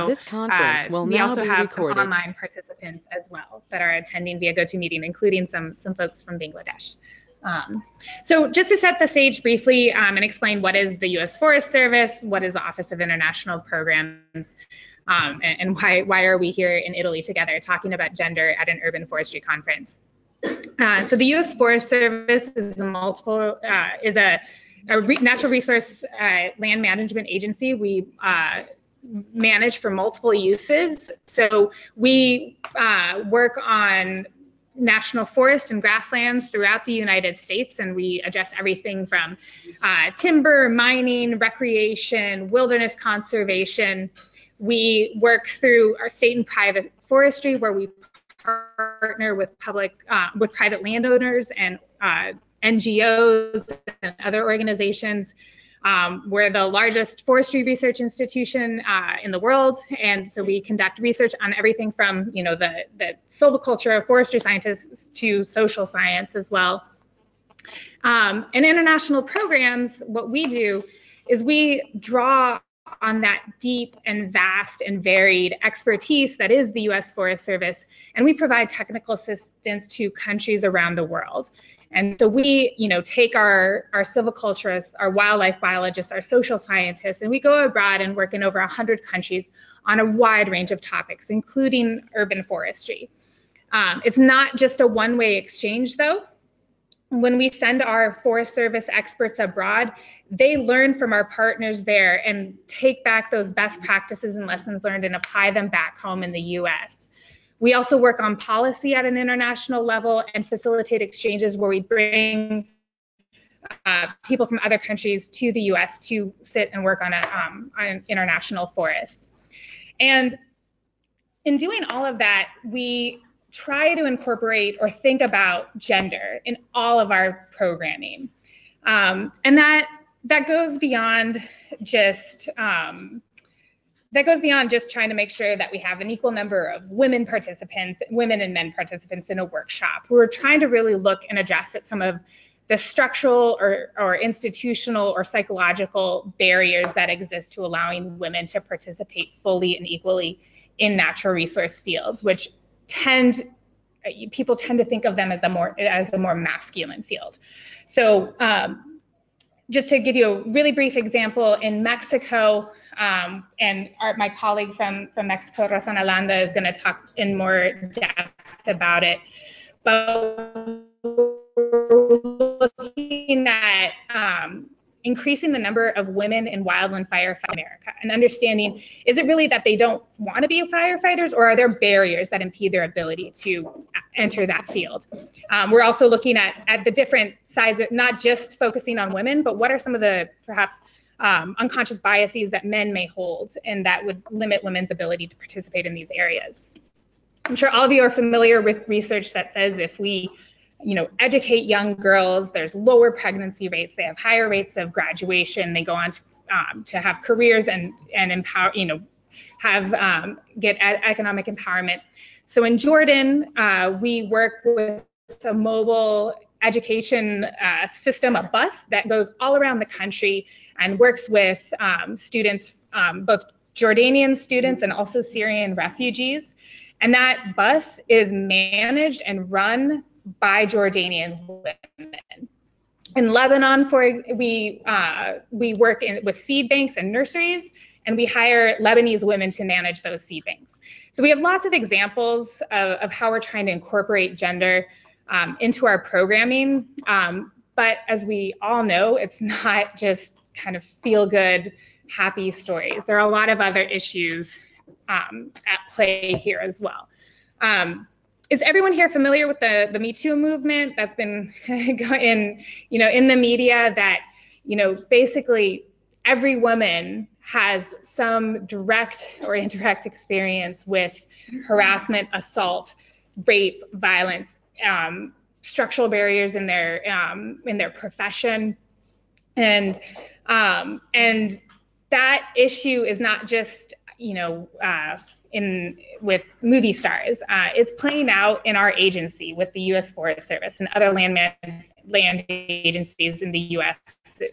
This conference will we now also be have recorded. some online participants as well that are attending via GoToMeeting, including some folks from Bangladesh. So just to set the stage briefly and explain what is the U.S. Forest Service, what is the Office of International Programs, and why are we here in Italy together talking about gender at an urban forestry conference. So the U.S. Forest Service is a natural resource land management agency. We manage for multiple uses. So we work on national forests and grasslands throughout the United States, and we address everything from timber, mining, recreation, wilderness conservation. We work through our state and private forestry, where we partner with private landowners and NGOs and other organizations. We're the largest forestry research institution in the world, and so we conduct research on everything from, the silviculture of forestry scientists to social science as well. And international programs, what we do is we draw on that deep and vast and varied expertise that is the U.S. Forest Service, and we provide technical assistance to countries around the world. And so we, take our silviculturists, our wildlife biologists, our social scientists, and we go abroad and work in over 100 countries on a wide range of topics, including urban forestry. It's not just a one-way exchange, though. When we send our Forest Service experts abroad, they learn from our partners there and take back those best practices and lessons learned and apply them back home in the U.S. We also work on policy at an international level and facilitate exchanges where we bring people from other countries to the U.S. to sit and work on an international forest. And in doing all of that, we try to incorporate or think about gender in all of our programming. And that goes beyond just trying to make sure that we have an equal number of women and men participants in a workshop. We're trying to really look and address at some of the structural or institutional or psychological barriers that exist to allowing women to participate fully and equally in natural resource fields, which people tend to think of them as a more masculine field. So just to give you a really brief example, in Mexico, and my colleague from Mexico, Rosana Landa, is going to talk in more depth about it. But we're looking at increasing the number of women in wildland firefighters in America and understanding, is it really that they don't want to be firefighters, or are there barriers that impede their ability to enter that field? We're also looking at the different sides, not just focusing on women, but what are some of the perhaps unconscious biases that men may hold and that would limit women's ability to participate in these areas. I'm sure all of you are familiar with research that says if we educate young girls, there's lower pregnancy rates, they have higher rates of graduation, they go on to have careers and empower, get economic empowerment. So in Jordan, we work with a mobile education system, a bus that goes all around the country and works with students, both Jordanian students and also Syrian refugees. And that bus is managed and run by Jordanian women. In Lebanon, we work with seed banks and nurseries, and we hire Lebanese women to manage those seed banks. So we have lots of examples of how we're trying to incorporate gender into our programming. But as we all know, it's not just kind of feel-good, happy stories. There are a lot of other issues at play here as well. Is everyone here familiar with the Me Too movement that's been in the media, that, basically every woman has some direct or indirect experience with harassment, assault, rape, violence, structural barriers in their profession, and that issue is not just with movie stars. It's playing out in our agency with the U.S. Forest Service and other land agencies in the U.S.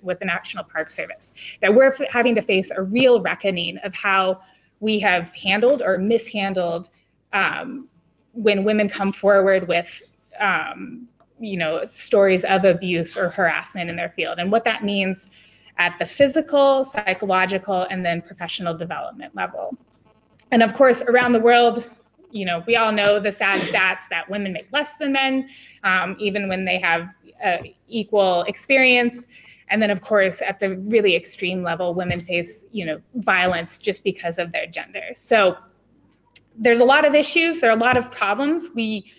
with the National Park Service, that we're having to face a real reckoning of how we have handled or mishandled when women come forward with stories of abuse or harassment in their field, and what that means at the physical, psychological, and then professional development level. And of course, around the world, we all know the sad stats that women make less than men, even when they have equal experience. And then, of course, at the really extreme level, women face, violence just because of their gender. So there's a lot of issues. There are a lot of problems. We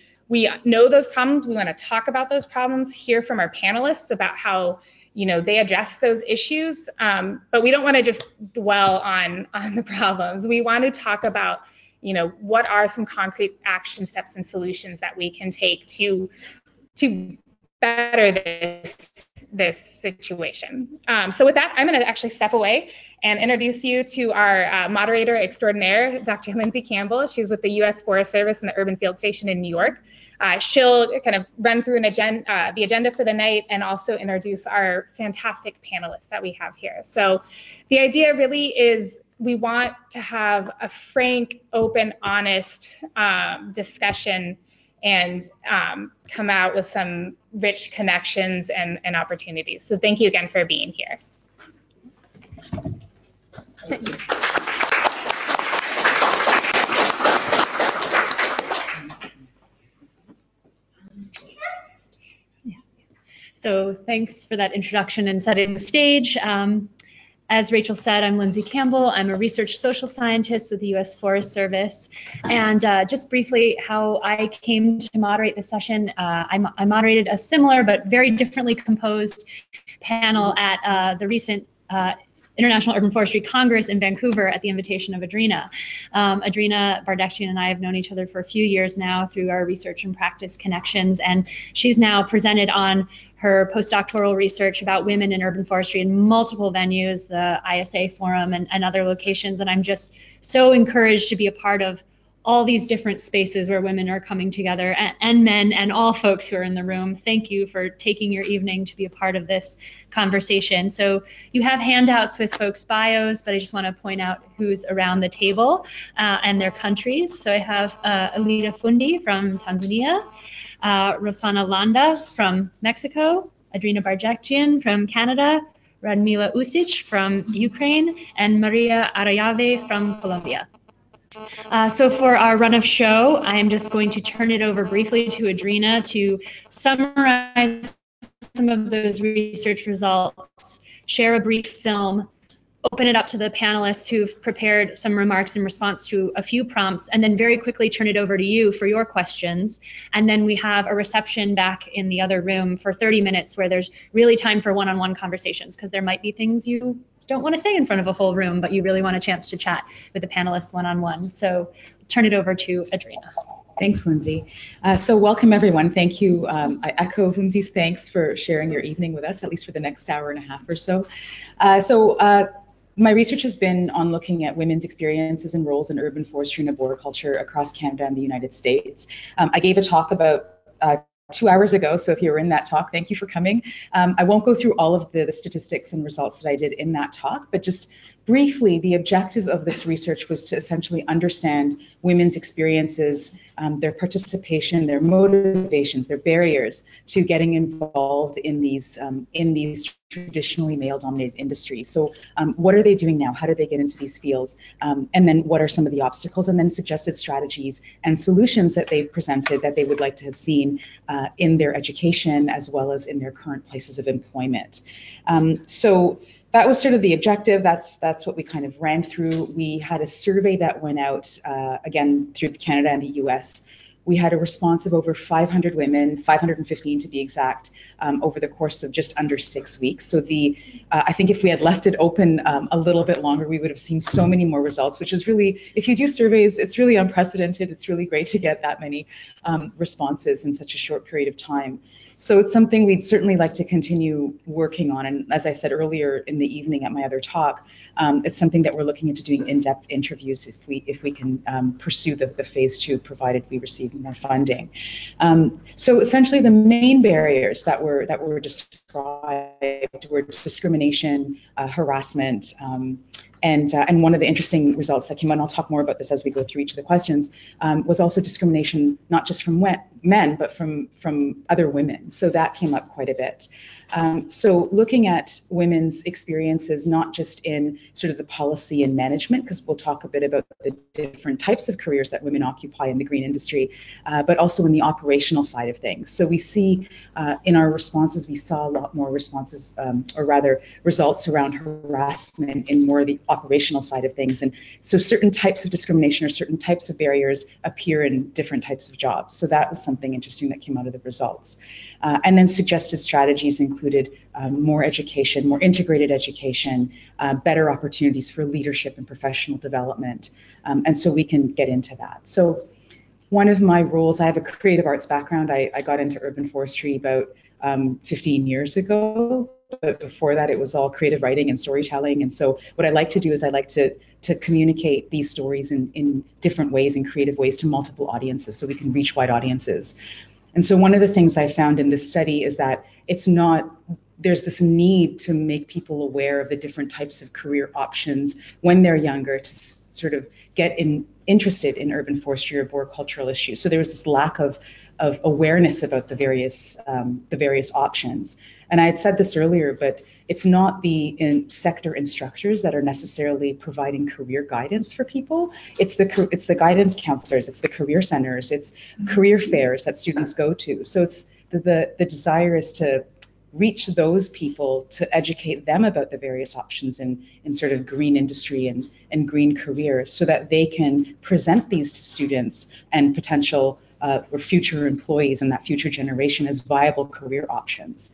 know those problems. We want to talk about those problems, hear from our panelists about how, they address those issues. But we don't want to just dwell on the problems. We want to talk about, what are some concrete action steps and solutions that we can take to better this situation. So with that, I'm going to actually step away and introduce you to our moderator extraordinaire, Dr. Lindsay Campbell. She's with the U.S. Forest Service and the Urban Field Station in New York. She'll kind of run through the agenda for the night and also introduce our fantastic panelists that we have here. So the idea really is we want to have a frank, open, honest discussion and come out with some rich connections and opportunities. So thank you again for being here. Thank you. So thanks for that introduction and setting the stage. As Rachel said, I'm Lindsay Campbell. I'm a research social scientist with the U.S. Forest Service. And just briefly, how I came to moderate the session, I moderated a similar but very differently composed panel at the recent International Urban Forestry Congress in Vancouver at the invitation of Adrina. Adrina Bardakjian and I have known each other for a few years now through our research and practice connections, and she's now presented on her postdoctoral research about women in urban forestry in multiple venues, the ISA Forum and other locations, and I'm just so encouraged to be a part of all these different spaces where women are coming together, and men and all folks who are in the room. Thank you for taking your evening to be a part of this conversation. So you have handouts with folks' bios, but I just want to point out who's around the table and their countries. So I have Alida Fundi from Tanzania, Rosana Landa from Mexico, Adrina Bardakjian from Canada, Radmila Usic from Ukraine, and Maria Arayave from Colombia. So for our run of show, I'm just going to turn it over briefly to Adrina to summarize some of those research results, share a brief film, open it up to the panelists who've prepared some remarks in response to a few prompts, and then very quickly turn it over to you for your questions. And then we have a reception back in the other room for 30 minutes where there's really time for one-on-one conversations, because there might be things you don't want to say in front of a whole room, but you really want a chance to chat with the panelists one-on-one. So turn it over to Adrina. Thanks, Lindsay. So welcome, everyone. Thank you. I echo Lindsay's thanks for sharing your evening with us, at least for the next hour and a half or so. My research has been on looking at women's experiences and roles in urban forestry and arboriculture across Canada and the United States. I gave a talk about 2 hours ago, so if you were in that talk, thank you for coming. I won't go through all of the statistics and results that I did in that talk, but just briefly, the objective of this research was to essentially understand women's experiences, their participation, their motivations, their barriers to getting involved in these traditionally male-dominated industries. So what are they doing now? How do they get into these fields? And then what are some of the obstacles? And then suggested strategies and solutions that they've presented that they would like to have seen in their education as well as in their current places of employment. So that was sort of the objective. That's what we kind of ran through. We had a survey that went out, again, through Canada and the US. We had a response of over 500 women, 515 to be exact, over the course of just under 6 weeks. So I think if we had left it open a little bit longer, we would have seen so many more results, which is really, if you do surveys, it's really unprecedented. It's really great to get that many responses in such a short period of time. So it's something we'd certainly like to continue working on. And as I said earlier in the evening at my other talk, it's something that we're looking into doing in-depth interviews if we can pursue the phase 2, provided we receive more funding. So essentially the main barriers that were described were discrimination, harassment, And one of the interesting results that came out, and I'll talk more about this as we go through each of the questions, was also discrimination, not just from men, but from other women. So that came up quite a bit. So looking at women's experiences, not just in sort of the policy and management, because we'll talk a bit about the different types of careers that women occupy in the green industry, but also in the operational side of things. So we see in our responses, we saw a lot more responses, or rather results around harassment in more of the operational side of things. And so certain types of discrimination or certain types of barriers appear in different types of jobs. So that was something interesting that came out of the results. And then suggested strategies included more education, more integrated education, better opportunities for leadership and professional development. And so we can get into that. So one of my roles, I have a creative arts background. I got into urban forestry about 15 years ago. But before that, it was all creative writing and storytelling. And so what I like to do is I like to communicate these stories in different ways, in creative ways, to multiple audiences so we can reach wide audiences. And so one of the things I found in this study is that there's this need to make people aware of the different types of career options when they're younger, to sort of get interested in urban forestry or arboricultural issues. So there was this lack of awareness about the various options. And I had said this earlier, but it's not the sector instructors that are necessarily providing career guidance for people. It's the guidance counselors, it's the career centers, it's career fairs that students go to. So it's the desire is to reach those people, to educate them about the various options in sort of green industry and green careers, so that they can present these to students and potential or future employees and that future generation as viable career options.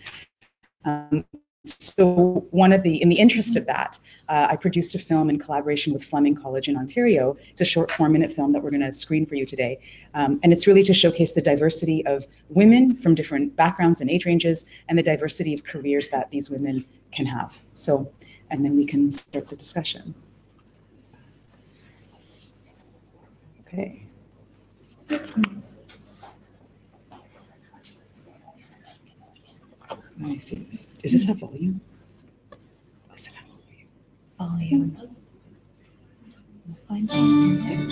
So in the interest of that, I produced a film in collaboration with Fleming College in Ontario. It's a short 4-minute film that we're going to screen for you today. And it's really to showcase the diversity of women from different backgrounds and age ranges, and the diversity of careers that these women can have. So, and then we can start the discussion. Okay. Let me see this. Does this have volume? Does it have volume? Volume. Find yes.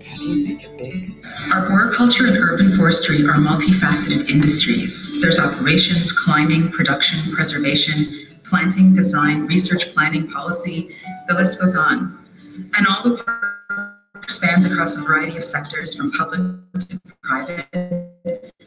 How do you make it big? Arboriculture and urban forestry are multifaceted industries. There's operations, climbing, production, preservation, planting, design, research, planning, policy. The list goes on. And all the work spans across a variety of sectors, from public to private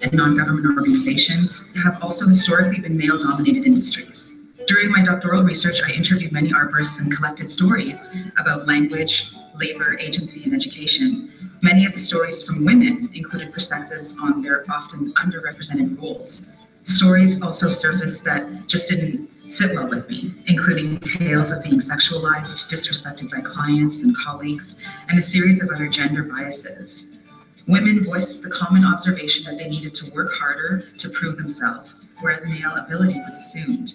and non-government organizations, have also historically been male-dominated industries. During my doctoral research, I interviewed many arborists and collected stories about language, labor, agency, and education. Many of the stories from women included perspectives on their often underrepresented roles. Stories also surfaced that just didn't sit well with me, including tales of being sexualized, disrespected by clients and colleagues, and a series of other gender biases. Women voiced the common observation that they needed to work harder to prove themselves, whereas male ability was assumed.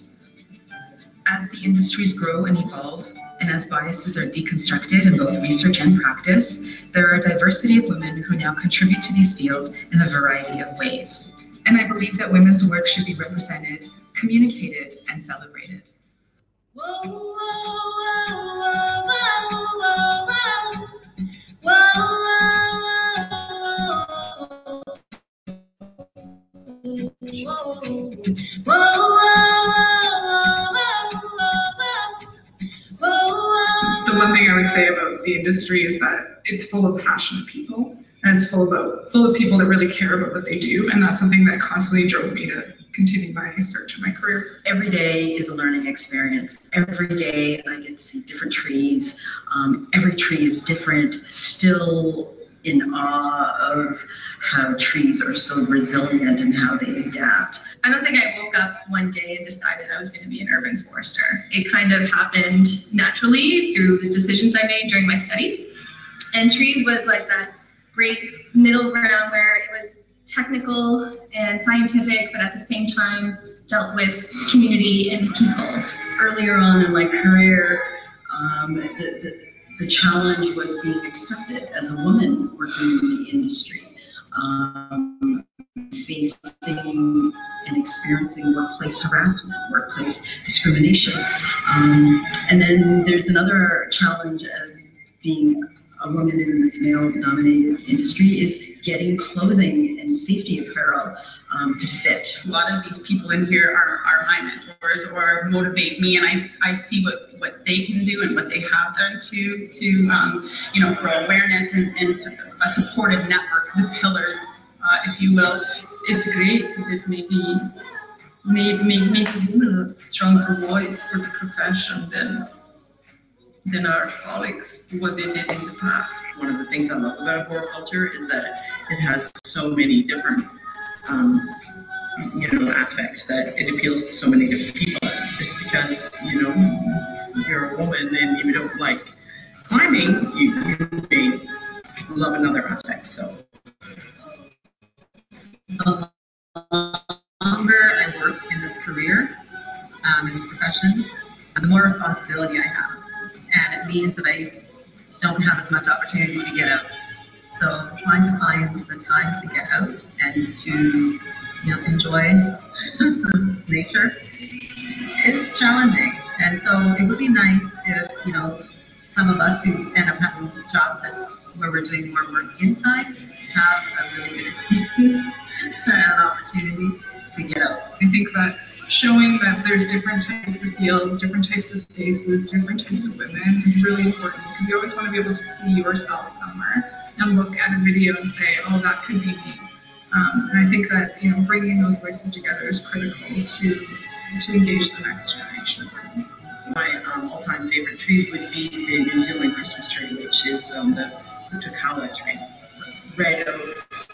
As the industries grow and evolve, and as biases are deconstructed in both research and practice, there are a diversity of women who now contribute to these fields in a variety of ways. And I believe that women's work should be represented, communicated, and celebrated. Whoa, whoa, whoa, whoa, whoa, whoa, whoa. The one thing I would say about the industry is that it's full of passionate people, and it's full of people that really care about what they do, and that's something that constantly drove me to continue my research and my career. Every day is a learning experience. Every day I get to see different trees. Every tree is different, still in awe of how trees are so resilient and how they adapt. I don't think I woke up one day and decided I was going to be an urban forester. It kind of happened naturally through the decisions I made during my studies. And trees was like that great middle ground where it was technical and scientific, but at the same time dealt with community and people. Earlier on in my career, the challenge was being accepted as a woman working in the industry. facing and experiencing workplace harassment, workplace discrimination. And then there's another challenge as being a woman in this male-dominated industry is getting clothing and safety apparel to fit. A lot of these people in here are my mentors or motivate me, and I see what they can do and what they have done to grow awareness and a supportive network, the pillars, if you will. It's great because it made a stronger voice for the profession than our colleagues, what they did in the past. One of the things I love about horticulture is that it has so many different aspects, that it appeals to so many different people. Just because you're a woman and you don't like climbing, you may love another aspect. So the longer I work in this career, in this profession, the more responsibility I have. And it means that I don't have as much opportunity to get out. So trying to find the time to get out and to enjoy nature is challenging. And so it would be nice if some of us who end up having jobs where we're doing more work inside have a really good excuse and an opportunity to get out. I think that showing that there's different types of fields, different types of faces, different types of women is really important, because you always want to be able to see yourself somewhere and look at a video and say, oh, that could be me. And I think that bringing those voices together is critical to engage the next generation. My all-time favorite tree would be the New Zealand Christmas tree, which is the Putukawa tree. Red oaks.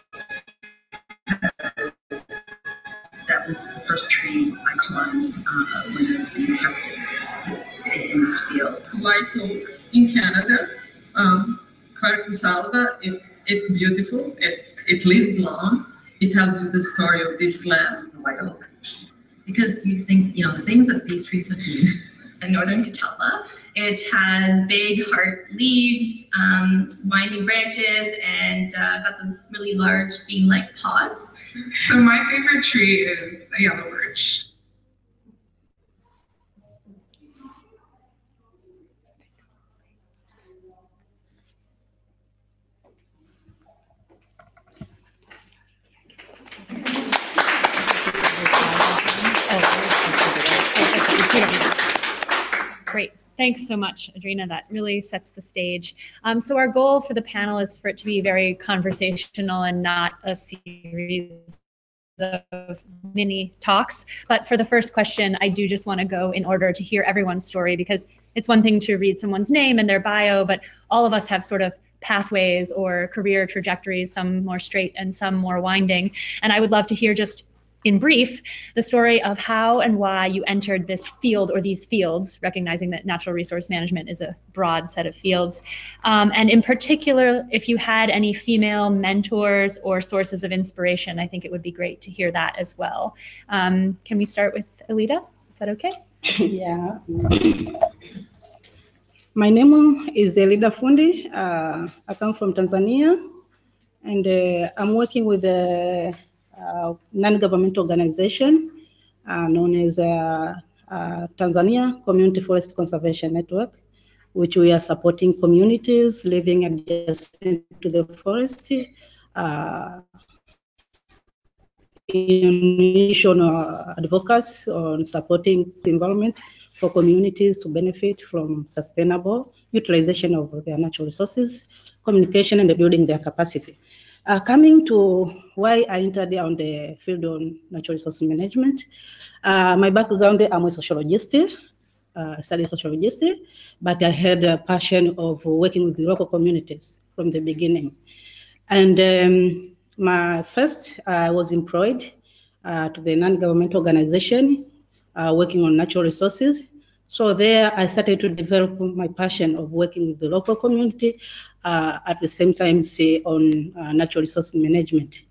That was the first tree I climbed when I was being tested in this field. White oak in Canada, Quercus, it's beautiful. It lives long. It tells you the story of this land. White oak. Because you think, the things that these trees have seen. In northern Mantova, it has big hard leaves, winding branches, and got those really large bean-like pods. So my favorite tree is a yellow birch. Great. Thanks so much, Adrina. That really sets the stage. So our goal for the panel is for it to be very conversational and not a series of mini talks. But for the first question, I do just want to go in order to hear everyone's story, because it's one thing to read someone's name and their bio, but all of us have sort of pathways or career trajectories, some more straight and some more winding. And I would love to hear, just in brief, the story of how and why you entered this field or these fields, recognizing that natural resource management is a broad set of fields. And in particular, if you had any female mentors or sources of inspiration, I think it would be great to hear that as well. Can we start with Elida? Is that okay? Yeah. My name is Elida Fundi. I come from Tanzania, and I'm working with a non-governmental organization known as Tanzania Community Forest Conservation Network, which we are supporting communities living adjacent to the forest in advocacy on supporting the environment for communities to benefit from sustainable utilization of their natural resources, communication, and building their capacity. Coming to why I entered on the field on natural resource management, my background, I'm a sociologist, studied sociologist, but I had a passion of working with the local communities from the beginning. And I was employed to the non-governmental organization working on natural resources. So there I started to develop my passion of working with the local community, at the same time on natural resource management,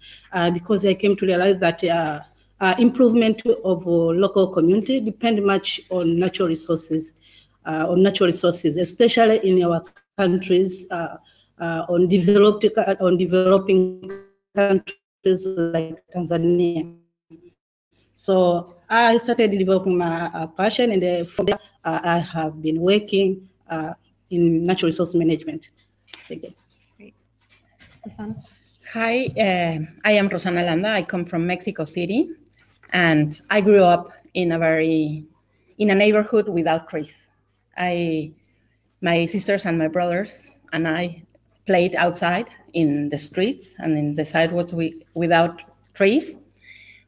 because I came to realize that improvement of local community depend much on natural resources, especially in our countries, on developing countries like Tanzania. So I started developing my passion, and from there I have been working in natural resource management. Thank you. Great. Rosana? Hi, I am Rosana Landa. I come from Mexico City, and I grew up in a neighborhood without trees. My sisters and my brothers and I played outside in the streets and in the sidewalks without trees.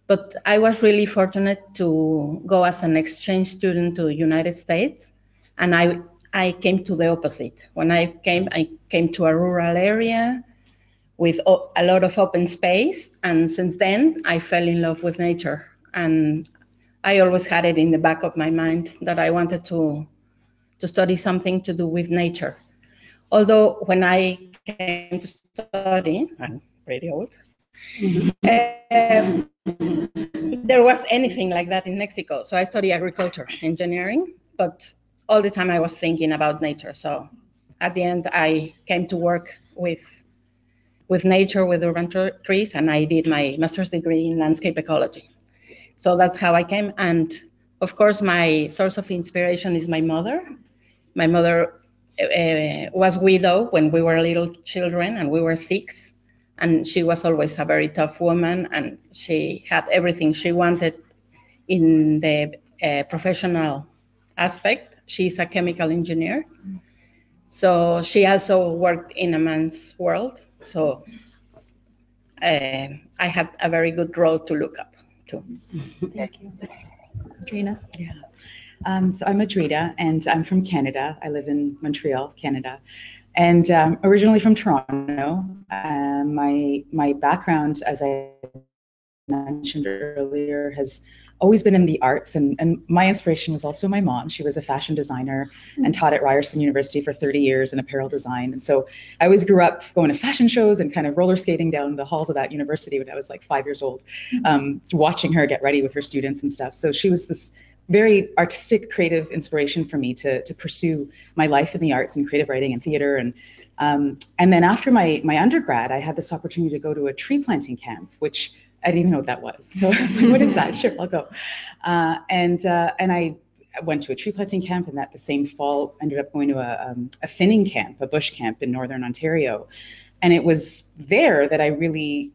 But I was really fortunate to go as an exchange student to the United States, and I came to the opposite. When I came to a rural area with a lot of open space, and since then I fell in love with nature. And I always had it in the back of my mind that I wanted to study something to do with nature. Although when I came to study, I'm pretty old, there was anything like that in Mexico. So I studied agriculture, engineering, but all the time I was thinking about nature. So at the end, I came to work with nature, with urban trees, and I did my master's degree in landscape ecology. So that's how I came. And of course, my source of inspiration is my mother. My mother was widowed when we were little children, and we were 6. And she was always a very tough woman, and she had everything she wanted in the professional aspect. She's a chemical engineer. So she also worked in a man's world. So I had a very good role to look up to. Thank you. Adrina? Yeah. So I'm Adrina, and I'm from Canada. I live in Montreal, Canada, and originally from Toronto. My background, as I mentioned earlier, has always been in the arts, and my inspiration was also my mom. She was a fashion designer and taught at Ryerson University for 30 years in apparel design. And so I always grew up going to fashion shows and kind of roller skating down the halls of that university when I was like 5 years old, watching her get ready with her students and stuff. So she was this very artistic, creative inspiration for me to pursue my life in the arts and creative writing and theater. And then after my undergrad, I had this opportunity to go to a tree planting camp, which I didn't even know what that was. So I was like, what is that? Sure, I'll go. And I went to a tree planting camp, and that the same fall ended up going to a thinning camp, a bush camp in Northern Ontario. And it was there that I really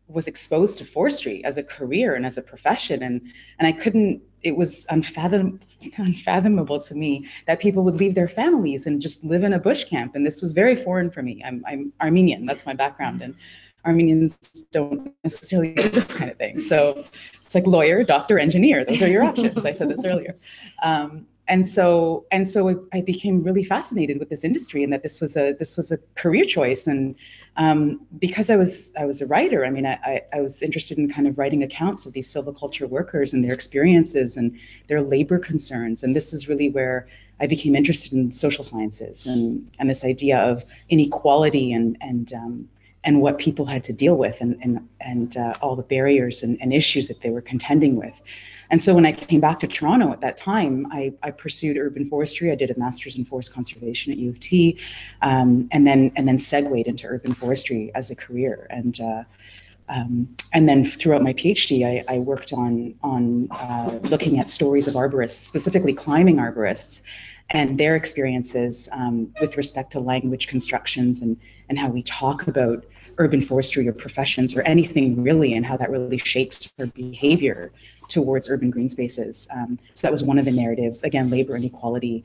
was exposed to forestry as a career and as a profession. And I couldn't, it was unfathomable to me that people would leave their families and just live in a bush camp. And this was very foreign for me. I'm Armenian, that's my background. And Armenians don't necessarily do this kind of thing. So it's like lawyer, doctor, engineer. Those are your options. I said this earlier. And so I became really fascinated with this industry, and that this was a career choice. And because I was a writer, I mean, I was interested in kind of writing accounts of these silviculture workers and their experiences and their labor concerns. And this is really where I became interested in social sciences and this idea of inequality and what people had to deal with and all the barriers and issues that they were contending with. And so when I came back to Toronto at that time, I pursued urban forestry. I did a master's in forest conservation at U of T, and then segued into urban forestry as a career. And then throughout my PhD, I worked on looking at stories of arborists, specifically climbing arborists, and their experiences with respect to language constructions and how we talk about urban forestry or professions or anything really, and how that really shapes our behavior towards urban green spaces. So that was one of the narratives. Again, labor inequality,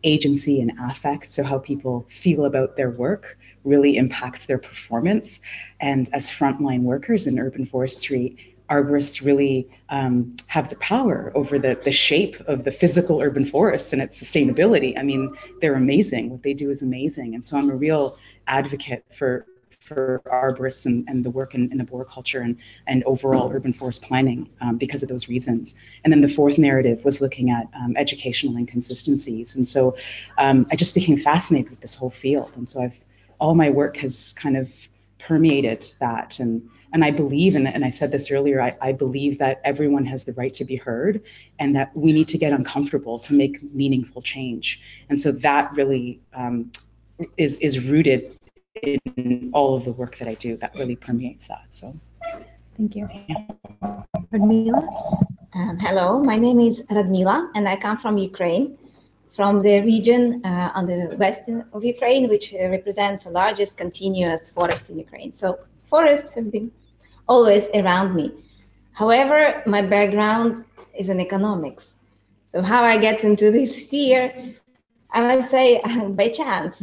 agency and affect. So how people feel about their work really impacts their performance. And as frontline workers in urban forestry, arborists really have the power over the shape of the physical urban forest and its sustainability. I mean, they're amazing. What they do is amazing. And so I'm a real advocate for arborists and the work in arboriculture and overall urban forest planning because of those reasons. And then the fourth narrative was looking at educational inconsistencies. And so I just became fascinated with this whole field. And so all my work has kind of permeated that. And I believe, and I said this earlier, I believe that everyone has the right to be heard and that we need to get uncomfortable to make meaningful change. And so that really is rooted in all of the work that I do, that really permeates that. So, Thank you. yeah. Radmila? Hello, my name is Radmila, and I come from Ukraine, from the region on the west of Ukraine, which represents the largest continuous forest in Ukraine. So forests have been always around me. However, my background is in economics. So how I get into this sphere, I must say by chance.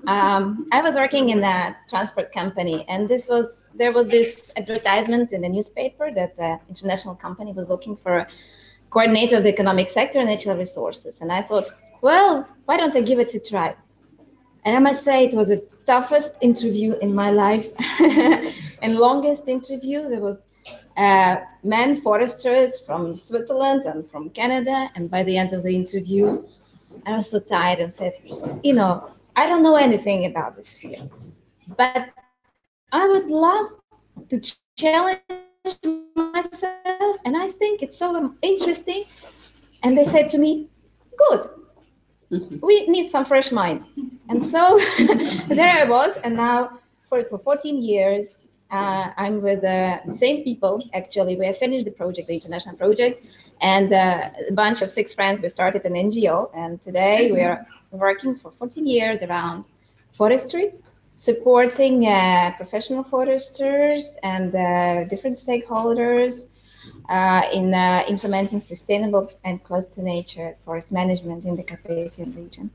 I was working in a transport company, and there was this advertisement in the newspaper that the international company was looking for a coordinator of the economic sector and natural resources. And I thought, well, why don't I give it a try? And I must say it was the toughest interview in my life and longest interview. There was men foresters from Switzerland and from Canada. And by the end of the interview, I was so tired and said, you know, I don't know anything about this field, but I would love to challenge myself, and I think it's so interesting. And they said to me, good, we need some fresh mind. And so there I was, and now for 14 years, I'm with the same people. Actually, we have finished the project, the international project, and a bunch of 6 friends, we started an NGO, and today we are working for 14 years around forestry, supporting professional foresters and different stakeholders in implementing sustainable and close to nature forest management in the Carpathian region.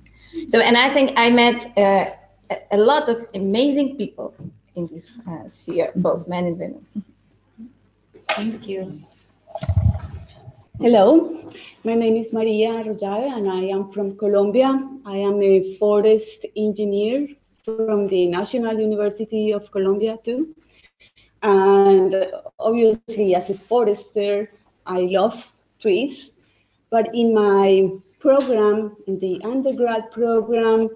So, and I think I met a lot of amazing people in this sphere, both men and women. Thank you. Hello, my name is Maria Arroyave, and I am from Colombia. I am a forest engineer from the National University of Colombia too. And obviously, as a forester, I love trees. But in my program, in the undergrad program,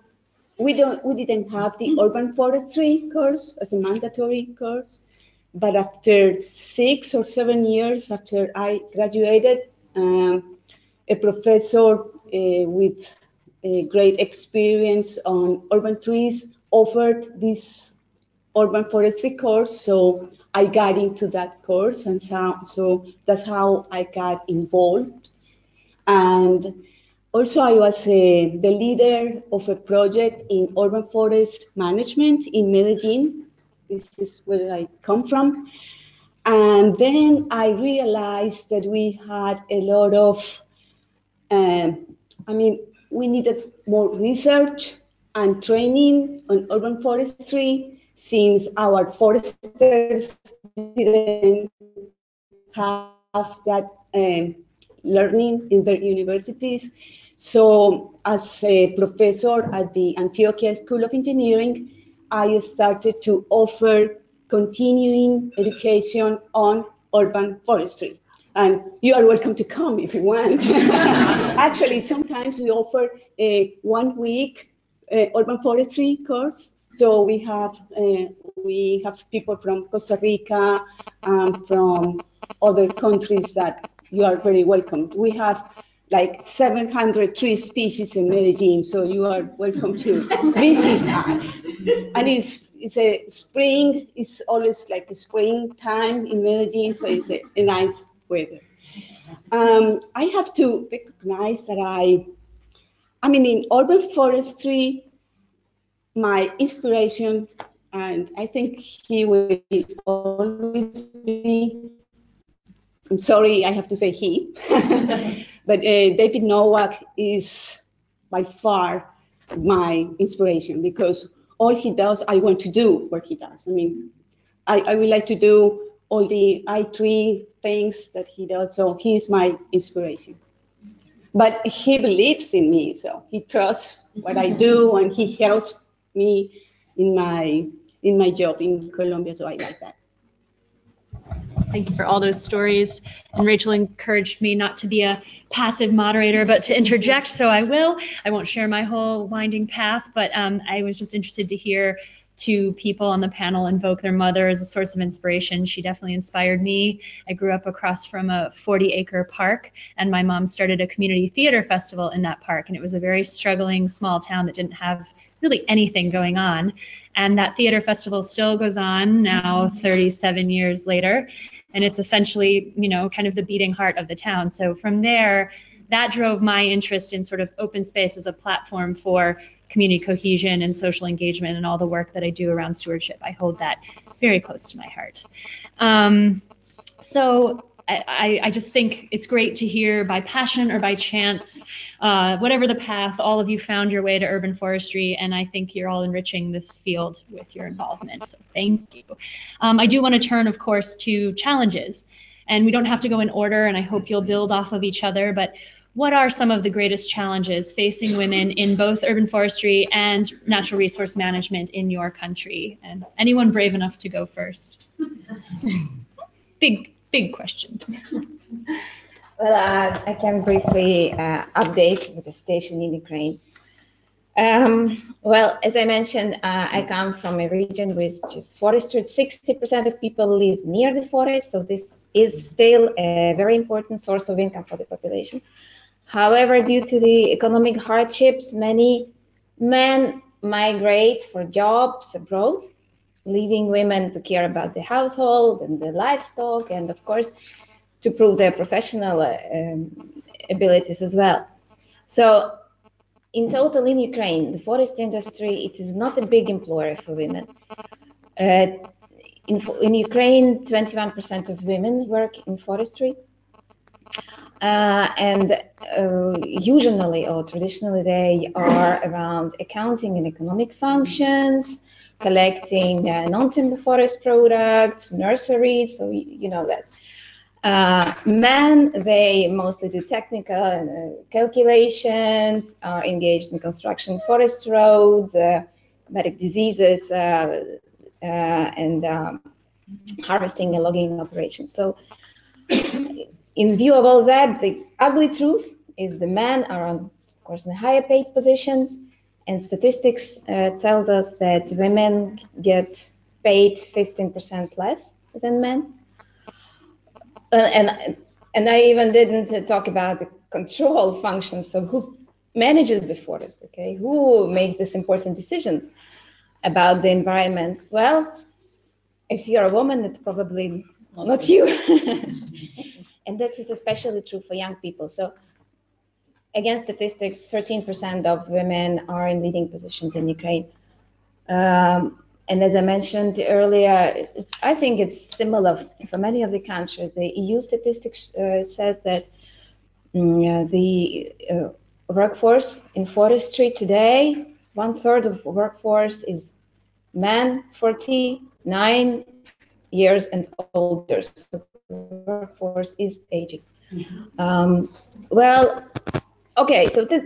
we didn't have the urban forestry course as a mandatory course. But after 6 or 7 years after I graduated, a professor with a great experience on urban trees offered this urban forestry course. So I got into that course, and so that's how I got involved. And also I was the leader of a project in urban forest management in Medellin. This is where I come from. And then I realized that we had a lot of, we needed more research and training on urban forestry, since our foresters didn't have that learning in their universities. So as a professor at the Antioquia School of Engineering, I started to offer continuing education on urban forestry. And you are welcome to come if you want. Actually, sometimes we offer a 1-week urban forestry course. So we have people from Costa Rica and from other countries that you are very welcome. We have like 700 tree species in Medellin, so you are welcome to visit us. And it's a spring, it's always like a spring time in Medellin, so it's a nice weather. I have to recognize that in urban forestry, my inspiration, and I think he will always be, I'm sorry, I have to say he, but David Nowak is by far my inspiration, because all he does, I want to do what he does. I would like to do all the I3 things that he does, so he is my inspiration. But he believes in me, so he trusts what I do, and he helps me in my job in Colombia, so I like that. Thank you for all those stories. And Rachel encouraged me not to be a passive moderator, but to interject, so I will. I won't share my whole winding path, but I was just interested to hear two people on the panel invoke their mother as a source of inspiration. She definitely inspired me. I grew up across from a 40-acre park, and my mom started a community theater festival in that park, and it was a very struggling small town that didn't have really anything going on. And that theater festival still goes on now 37 years later, and it's essentially, you know, kind of the beating heart of the town. So from there, that drove my interest in sort of open space as a platform for community cohesion and social engagement and all the work that I do around stewardship. I hold that very close to my heart. So I just think it's great to hear, by passion or by chance, whatever the path, all of you found your way to urban forestry, and I think you're all enriching this field with your involvement, so thank you. I do want to turn, of course, to challenges, and we don't have to go in order, and I hope you'll build off of each other, but what are some of the greatest challenges facing women in both urban forestry and natural resource management in your country? And anyone brave enough to go first? Big question. Well, I can briefly update the situation in Ukraine. Well, as I mentioned, I come from a region which is forested. 60% of people live near the forest, so this is still a very important source of income for the population. However, due to the economic hardships, many men migrate for jobs abroad, leaving women to care about the household and the livestock, and of course, to prove their professional abilities as well. So, in total, in Ukraine, the forest industry, it is not a big employer for women. In Ukraine, 21% of women work in forestry. And usually or traditionally they are around accounting and economic functions, collecting non-timber forest products, nurseries, so you know that. Men, they mostly do technical calculations, are engaged in construction, forest roads, aquatic diseases, and harvesting and logging operations. So in view of all that, the ugly truth is the men are, of course, in higher paid positions, and statistics tells us that women get paid 15% less than men. And I even didn't talk about the control functions. So who manages the forest, okay? Who makes these important decisions about the environment? Well, if you're a woman, it's probably not you. And that is especially true for young people. So again, statistics, 13% of women are in leading positions in Ukraine. And as I mentioned earlier, I think it's similar for many of the countries. The EU statistics says that the workforce in forestry today, 1/3 of the workforce is men 49 years and older. So the workforce is aging. Well, okay, so the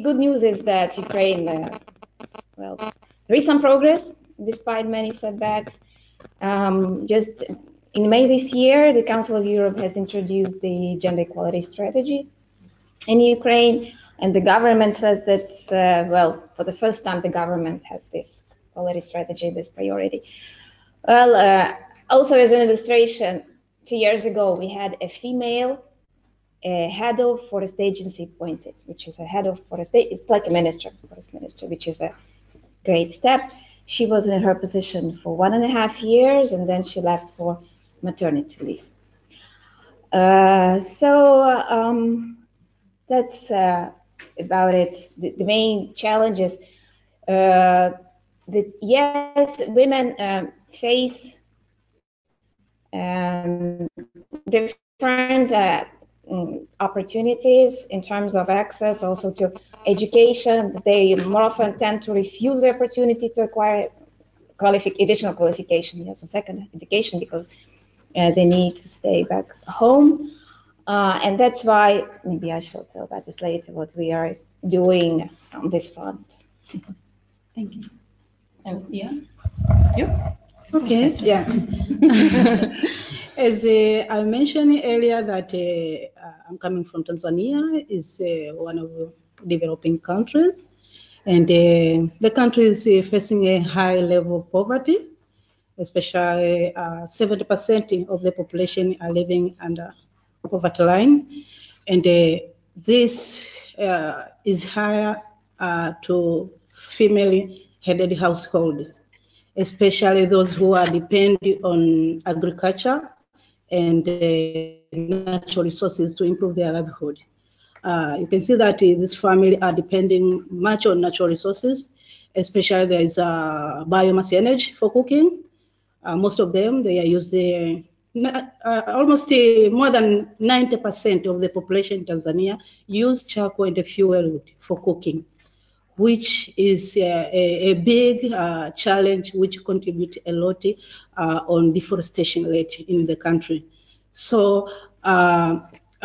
good news is that Ukraine, well, there is some progress despite many setbacks. Just in May this year, the Council of Europe has introduced the gender equality strategy in Ukraine, and the government says that's, well, for the first time, the government has this equality strategy, this priority. Well, also as an illustration, 2 years ago, we had a female head of forest agency appointed, which is a head of forest, it's like a minister, forest minister, which is a great step. She was in her position for 1.5 years, and then she left for maternity leave. That's about it. The main challenges that, yes, women face different opportunities in terms of access also to education. They more often tend to refuse the opportunity to acquire additional qualification, yes, a second education, because they need to stay back home. And that's why, maybe I shall tell about this later, what we are doing on this front. Thank you. Yeah. You? Okay, yeah. As I mentioned earlier that I'm coming from Tanzania, is one of the developing countries. And the country is facing a high level of poverty, especially 70% of the population are living under poverty line. And this is higher to female-headed household, especially those who are dependent on agriculture and natural resources to improve their livelihood. You can see that these families are depending much on natural resources, especially there is biomass energy for cooking. Most of them, they are using almost more than 90% of the population in Tanzania use charcoal and fuel wood for cooking, which is a big challenge which contributes a lot on deforestation rate in the country. So,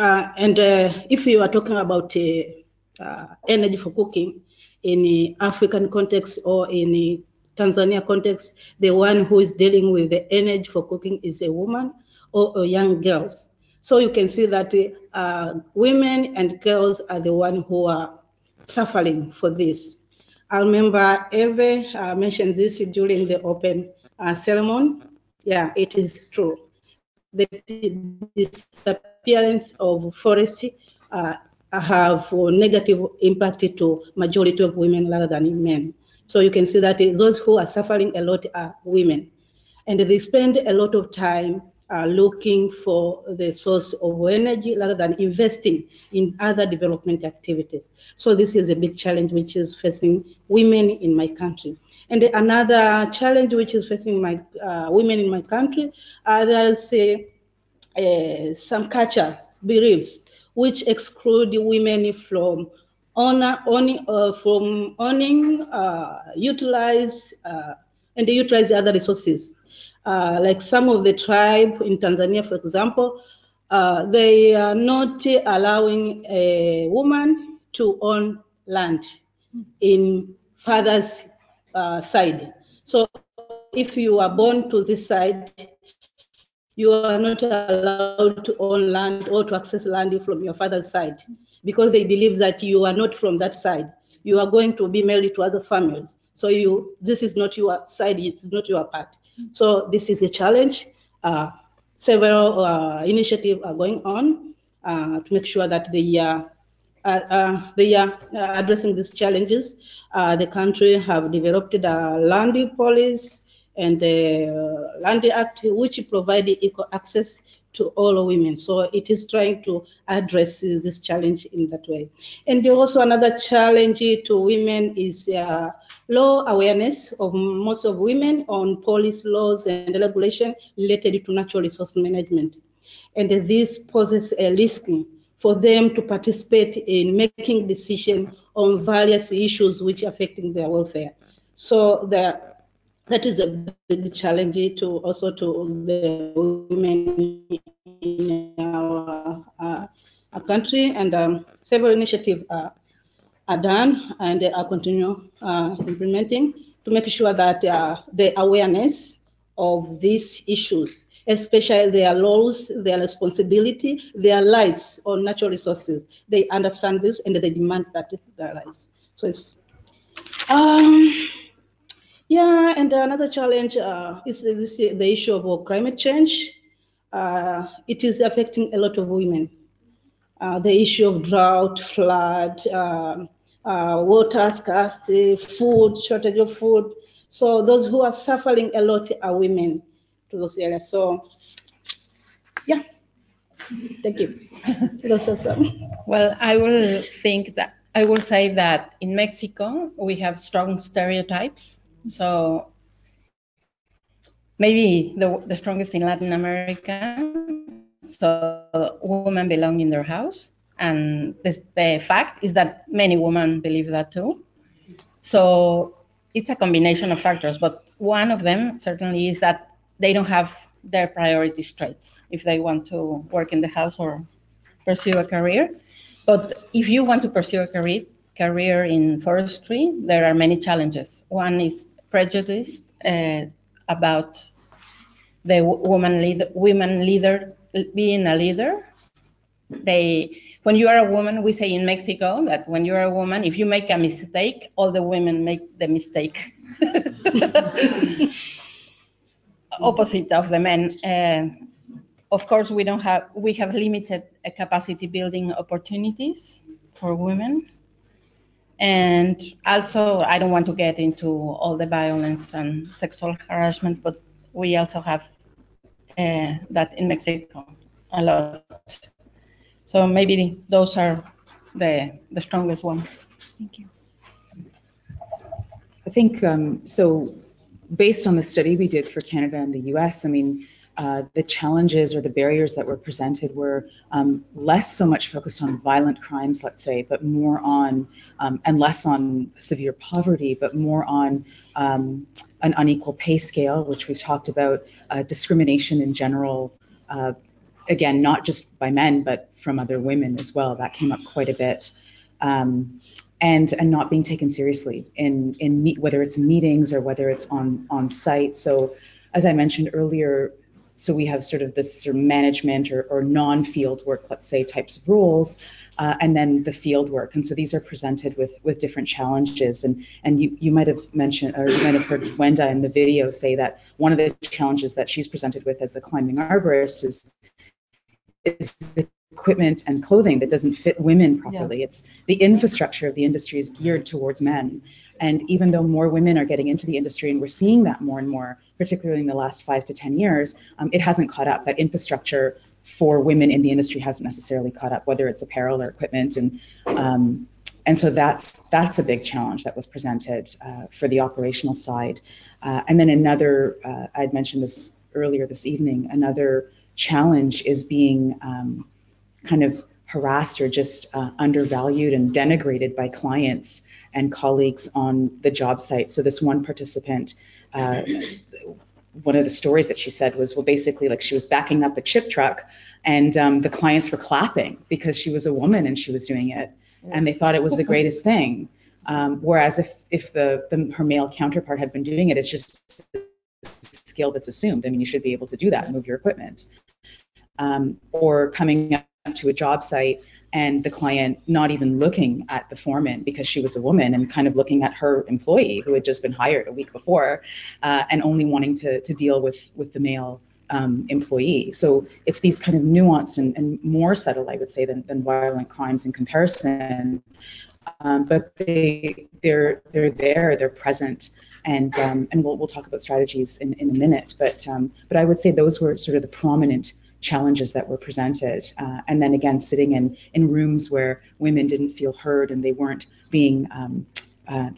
if you are talking about energy for cooking in the African context or in the Tanzania context, the one who is dealing with the energy for cooking is a woman or young girls. So you can see that women and girls are the one who are suffering for this. I remember Eve mentioned this during the open ceremony. Yeah, it is true. The disappearance of forest have negative impact to majority of women rather than men. So you can see that those who are suffering a lot are women. And they spend a lot of time looking for the source of energy rather than investing in other development activities. So this is a big challenge which is facing women in my country. And another challenge which is facing my women in my country, there's some culture beliefs which exclude women from utilize other resources. Like some of the tribe in Tanzania, for example, they are not allowing a woman to own land in father's side. So if you are born to this side, you are not allowed to own land or to access land from your father's side, because they believe that you are not from that side. You are going to be married to other families. So this is not your side, it's not your part. So this is a challenge. Several initiatives are going on to make sure that they are addressing these challenges. The country have developed a land policy and the Land Act, which provide equal access to all women. So it is trying to address this challenge in that way. And also another challenge to women is low awareness of most of women on policy laws and regulation related to natural resource management. And this poses a risk for them to participate in making decisions on various issues which are affecting their welfare. So that is a big challenge to also to the women in our country, and several initiatives are done and are continue implementing to make sure that the awareness of these issues, especially their laws, their responsibility, their rights on natural resources, they understand this and they demand that their rights. So it's yeah, and another challenge is the issue of climate change. It is affecting a lot of women. The issue of drought, flood, water scarcity, food, shortage of food. So those who are suffering a lot are women to those areas. So yeah, thank you. Those are some. Well, I will say that in Mexico we have strong stereotypes. So maybe the strongest in Latin America. So women belong in their house, and the fact is that many women believe that too. So it's a combination of factors, but one of them certainly is that they don't have their priorities straight if they want to work in the house or pursue a career. But if you want to pursue a career in forestry, there are many challenges. One is prejudice about the women leader being a leader, when you are a woman, we say in Mexico that when you are a woman, if you make a mistake, all the women make the mistake. Opposite of the men. Of course, we have limited capacity building opportunities for women. And also, I don't want to get into all the violence and sexual harassment, but we also have that in Mexico a lot. So maybe those are the strongest ones. Thank you. I think, so based on the study we did for Canada and the US, I mean, the challenges or the barriers that were presented were less so much focused on violent crimes, let's say, but more on, and less on severe poverty, but more on an unequal pay scale, which we've talked about, discrimination in general, again, not just by men, but from other women as well. That came up quite a bit. And not being taken seriously in whether it's meetings or whether it's on site. So as I mentioned earlier, so we have sort of this sort of management or non-field work, let's say, types of roles, and then the field work. And so these are presented with different challenges. And you might have mentioned, or you might have heard Wenda in the video say that one of the challenges that she's presented with as a climbing arborist is the equipment and clothing that doesn't fit women properly. Yeah. It's the infrastructure of the industry is geared towards men. And even though more women are getting into the industry, and we're seeing that more and more, particularly in the last 5 to 10 years, it hasn't caught up. That infrastructure for women in the industry hasn't necessarily caught up, whether it's apparel or equipment. And so that's a big challenge that was presented for the operational side. And then another, I'd mentioned this earlier this evening, another challenge is being kind of harassed or just undervalued and denigrated by clients and colleagues on the job site. So this one participant, one of the stories that she said was, well, basically like she was backing up a chip truck and the clients were clapping because she was a woman and she was doing it. And they thought it was the greatest thing. Whereas if her male counterpart had been doing it, it's just a skill that's assumed. I mean, you should be able to do that, move your equipment. Or coming up to a job site and the client not even looking at the foreman because she was a woman and kind of looking at her employee who had just been hired a week before and only wanting to deal with the male employee. So it's these kind of nuanced and more subtle, I would say, than violent crimes in comparison. But they're there, they're present. And we'll talk about strategies in a minute. But I would say those were sort of the prominent challenges that were presented, and then again sitting in rooms where women didn't feel heard and they weren't being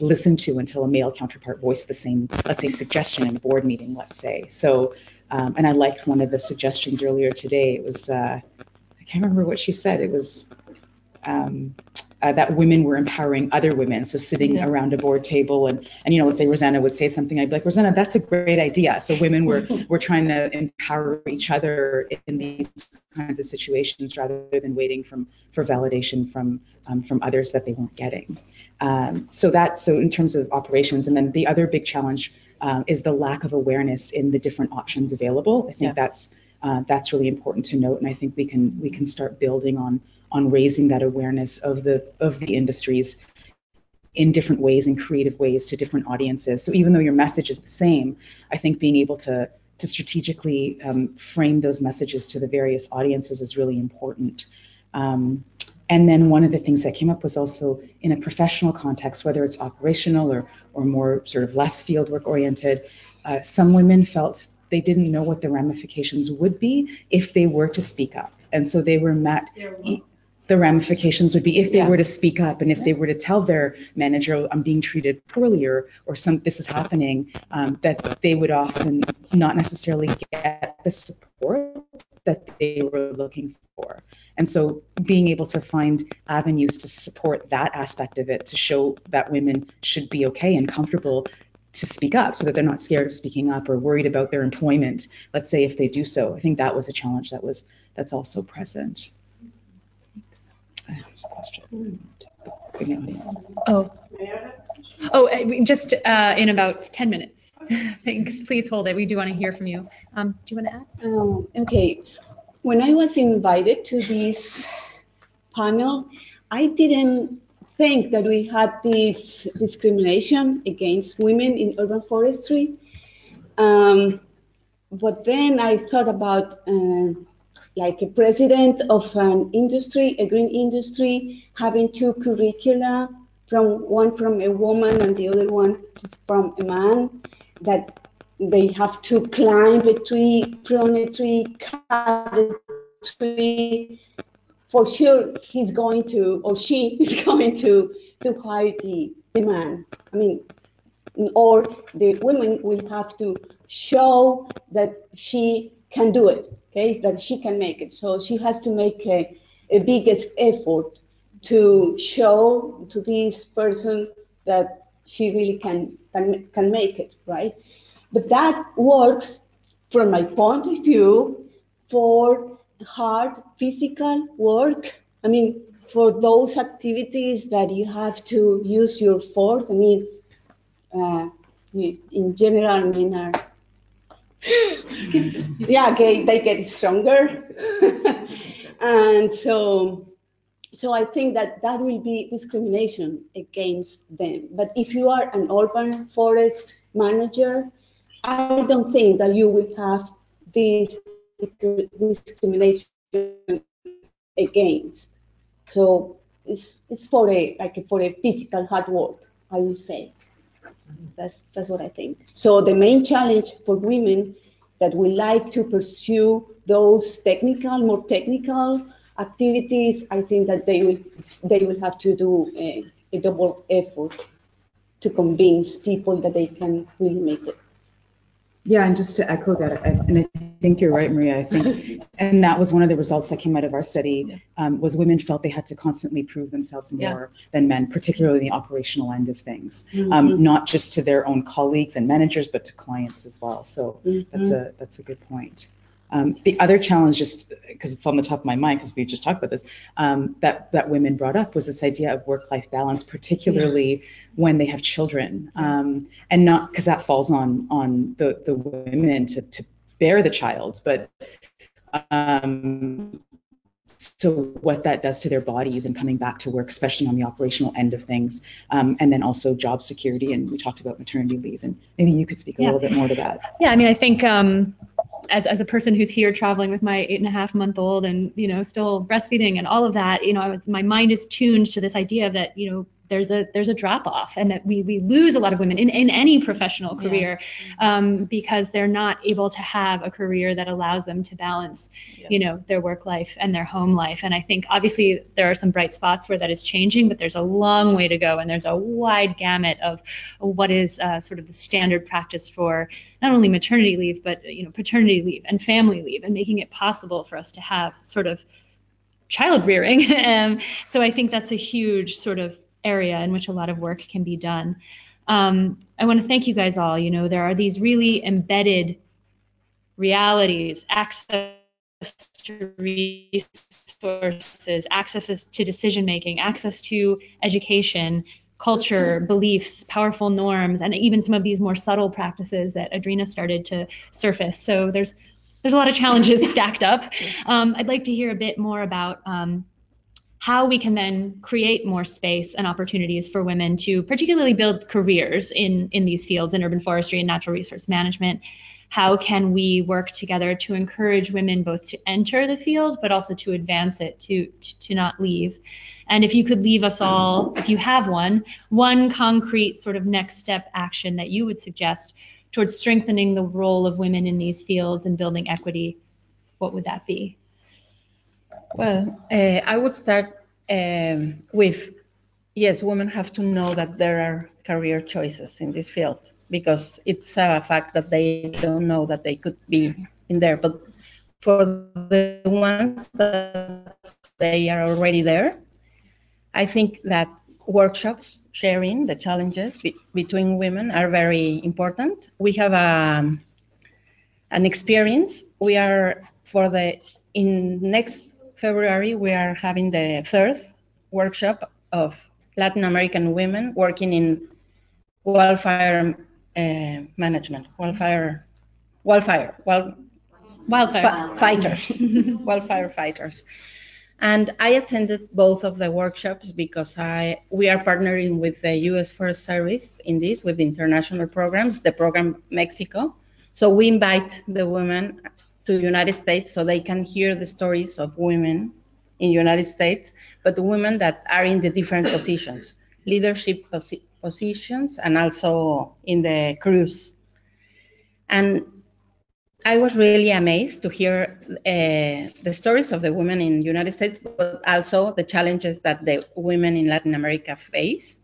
listened to until a male counterpart voiced the same, let's say, suggestion in a board meeting, let's say. So and I liked one of the suggestions earlier today. It was I can't remember what she said. It was that women were empowering other women. So sitting around a board table and let's say Rosanna would say something, I'd be like, Rosanna, that's a great idea. So women were trying to empower each other in these kinds of situations rather than waiting for validation from others that they weren't getting. So in terms of operations, and then the other big challenge is the lack of awareness in the different options available. I think that's really important to note, and I think we can start building on raising that awareness of the industries in different ways, in creative ways, to different audiences. So even though your message is the same, I think being able to strategically frame those messages to the various audiences is really important. And then one of the things that came up was also in a professional context, whether it's operational or more sort of less fieldwork oriented, some women felt they didn't know what the ramifications would be if they were to speak up. And so they were met, the ramifications would be if they were to speak up and if they were to tell their manager, I'm being treated poorly or this is happening, that they would often not necessarily get the support that they were looking for. And so being able to find avenues to support that aspect of it, to show that women should be okay and comfortable to speak up so that they're not scared of speaking up or worried about their employment, let's say, if they do so. I think that was a challenge that's also present. Thanks. Question. Just in about 10 minutes. Thanks. Please hold it. We do want to hear from you. Do you want to add? Okay. when I was invited to this panel, I didn't think that we had this discrimination against women in urban forestry. But then I thought about like a president of an industry, a green industry, having two curricula, one from a woman and the other one from a man, that they have to climb a tree, prune a tree, cut a tree. For sure, he's going to, or she is going to hire the man. I mean, or the women will have to show that she can do it, okay, that she can make it. So she has to make a biggest effort to show to this person that she really can make it, right? But that works from my point of view for hard physical work. I mean, for those activities that you have to use your force. I mean, in general, men are, yeah, okay, they get stronger. And so I think that will be discrimination against them. But if you are an urban forest manager, I don't think that you will have this discrimination against. So it's for a physical hard work, I would say. That's what I think. So the main challenge for women that would like to pursue those more technical activities, I think that they will have to do a double effort to convince people that they can really make it. Yeah, and just to echo that, and I think you're right, Maria. I think, and that was one of the results that came out of our study, was women felt they had to constantly prove themselves more than men, particularly the operational end of things, not just to their own colleagues and managers, but to clients as well. So that's a good point. The other challenge, just because it's on the top of my mind, because we just talked about this, that women brought up was this idea of work-life balance, particularly when they have children, and not because that falls on the women to bear the child, but so what that does to their bodies and coming back to work, especially on the operational end of things, and then also job security. And we talked about maternity leave, and maybe you could speak a little bit more to that. Yeah, I mean, I think as a person who's here traveling with my 8.5-month-old and, still breastfeeding and all of that, my mind is tuned to this idea that, there's a drop off, and that we lose a lot of women in any professional career because they're not able to have a career that allows them to balance, their work life and their home life. And I think obviously there are some bright spots where that is changing, but there's a long way to go, and there's a wide gamut of what is sort of the standard practice for not only maternity leave, but paternity leave and family leave, and making it possible for us to have sort of child rearing. So I think that's a huge sort of area in which a lot of work can be done. I want to thank you guys all. There are these really embedded realities, access to resources, access to decision making, access to education, culture, beliefs, powerful norms, and even some of these more subtle practices that Adrina started to surface. So there's a lot of challenges stacked up. I'd like to hear a bit more about how we can then create more space and opportunities for women to particularly build careers in these fields, in urban forestry and natural resource management. How can we work together to encourage women both to enter the field, but also to advance it, to not leave? And if you could leave us all, if you have one concrete sort of next step action that you would suggest towards strengthening the role of women in these fields and building equity, what would that be? Well, I would start with, yes, women have to know that there are career choices in this field, because it's a fact that they don't know that they could be in there. But for the ones that they are already there, I think that workshops sharing the challenges between women are very important. We have an experience. We are in next February, we are having the 3rd workshop of Latin American women working in wildfire management, wildfire wildfire fighters. And I attended both of the workshops because we are partnering with the U.S. Forest Service in this, with international programs, the program Mexico. So we invite the women to the United States so they can hear the stories of women in the United States, but the women that are in the different positions, leadership positions, and also in the crews. And I was really amazed to hear the stories of the women in the United States, but also the challenges that the women in Latin America face.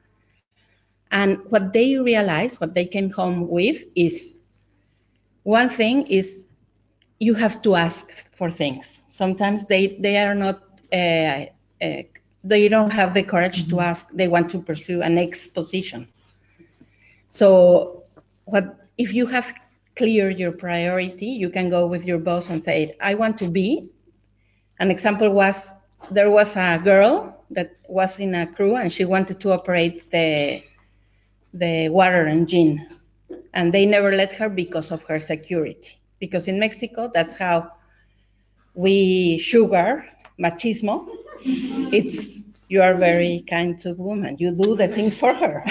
And what they realized, what they came home with is, one thing is you have to ask for things. Sometimes they are not, they don't have the courage to ask. They want to pursue a next position. So if you have clear your priority, you can go with your boss and say, I want to be. An example was, there was a girl that was in a crew and she wanted to operate the water engine. And they never let her because of her security. Because in Mexico, that's how we sugar machismo. It's, you are very kind to woman. You do the things for her.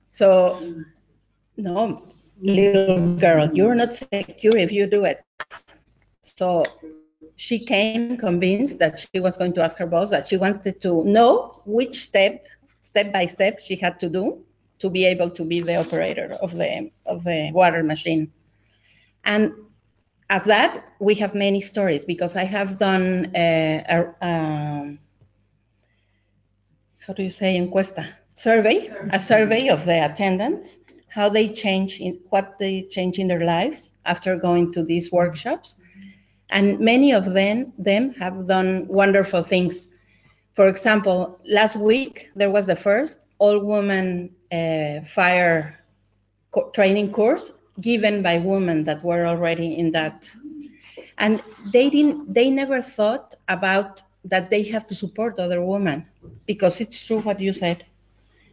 So, no, little girl, you're not secure if you do it. So she came convinced that she was going to ask her boss that she wanted to know which step by step she had to do to be able to be the operator of the water machine. And as that, we have many stories because I have done how do you say, encuesta? A survey of the attendants, how they change, what they change in their lives after going to these workshops. And many of them have done wonderful things. For example, last week, there was the first all-woman fire training course given by women that were already in that. And they never thought about that they have to support other women, because it's true what you said.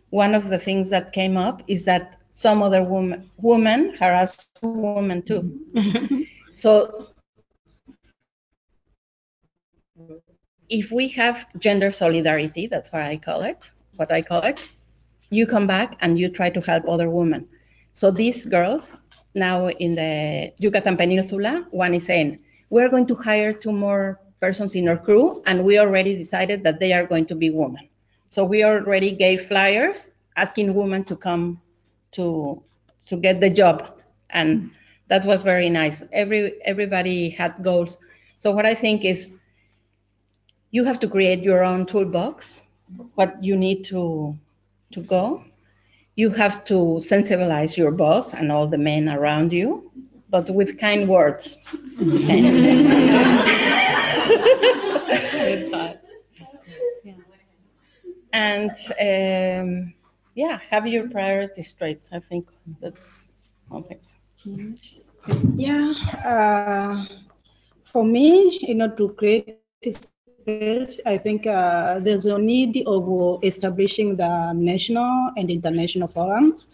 One of the things that came up is that some other women harass women too. So if we have gender solidarity, that's what I call it, you come back and you try to help other women. So these girls now in the Yucatan Peninsula, one is saying, we're going to hire 2 more persons in our crew, and we already decided that they are going to be women. So we already gave flyers asking women to come to get the job. And that was very nice. Everybody had goals. So what I think is, you have to create your own toolbox, what you need to go. You have to sensibilize your boss and all the men around you, but with kind words. And have your priorities straight. I think that's one thing. Yeah, for me, in order to create space, I think there's a need of establishing the national and international forums,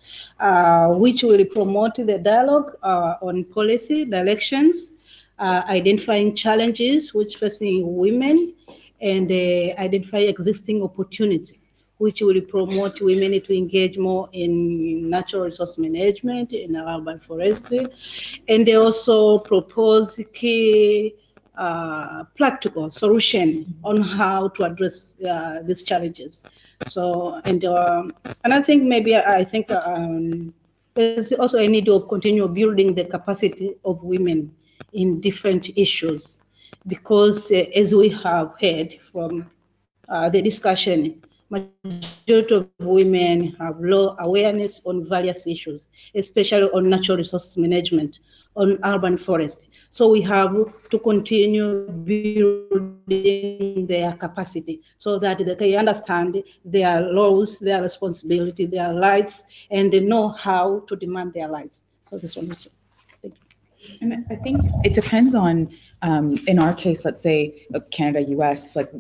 which will promote the dialogue on policy directions, identifying challenges which facing women, and identify existing opportunity, which will promote women to engage more in natural resource management, in urban forestry, and they also propose key practical solution on how to address these challenges. So, and I think there's also a need of continue building the capacity of women in different issues, because as we have heard from the discussion, majority of women have low awareness on various issues, especially on natural resource management, on urban forest. So we have to continue building their capacity so that they can understand their roles, their responsibility, their rights, and they know how to demand their rights. So this one is. And I think it depends on, in our case, let's say Canada, US, like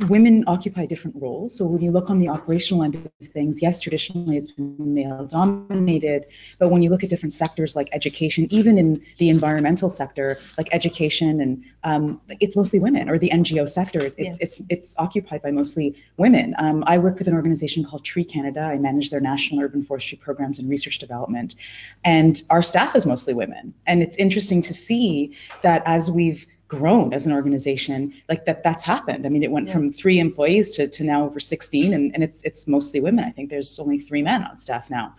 women occupy different roles. So when you look on the operational end of things, yes, traditionally it's been male dominated, but when you look at different sectors like education, even in the environmental sector, like education, and it's mostly women, or the NGO sector, it's occupied by mostly women. I work with an organization called Tree Canada. I manage their national urban forestry programs and research development, and our staff is mostly women. And it's interesting to see that as we've grown as an organization, like that's happened. I mean, it went from 3 employees to now over 16, and it's mostly women. I think there's only 3 men on staff now,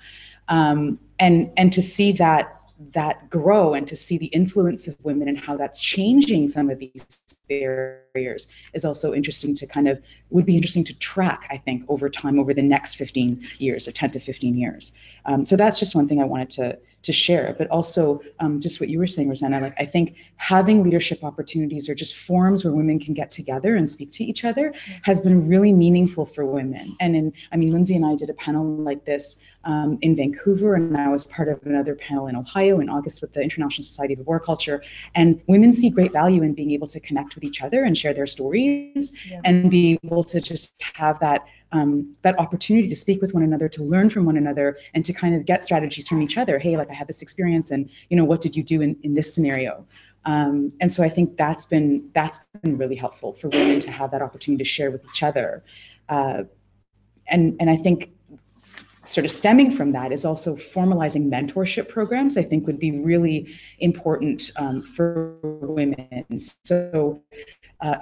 and to see that grow, and to see the influence of women and how that's changing some of these barriers is also interesting to would be interesting to track, I think, over time, over the next 15 years or 10 to 15 years. So that's just one thing I wanted to share, but also just what you were saying, Rosanna, like I think having leadership opportunities or just forums where women can get together and speak to each other has been really meaningful for women. And Lindsay and I did a panel like this in Vancouver, and I was part of another panel in Ohio in August with the International Society of Arboriculture. And women see great value in being able to connect with each other and share their stories, and be able to just have that opportunity to speak with one another, to learn from one another, and to kind of get strategies from each other. Hey, like I had this experience, and what did you do in this scenario? And so I think that's been really helpful for women to have that opportunity to share with each other. And I think sort of stemming from that is also formalizing mentorship programs, I think would be really important for women. So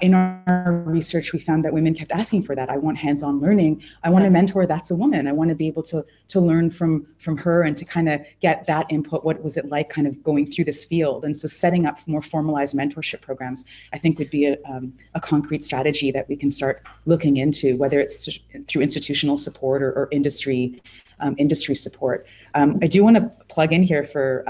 in our research, we found that women kept asking for that. I want hands-on learning. I want a mentor that's a woman. I want to be able to learn from her and to kind of get that input. What was it like kind of going through this field? And so setting up more formalized mentorship programs, I think would be a concrete strategy that we can start looking into, whether it's through institutional support or industry support. I do want to plug in here for,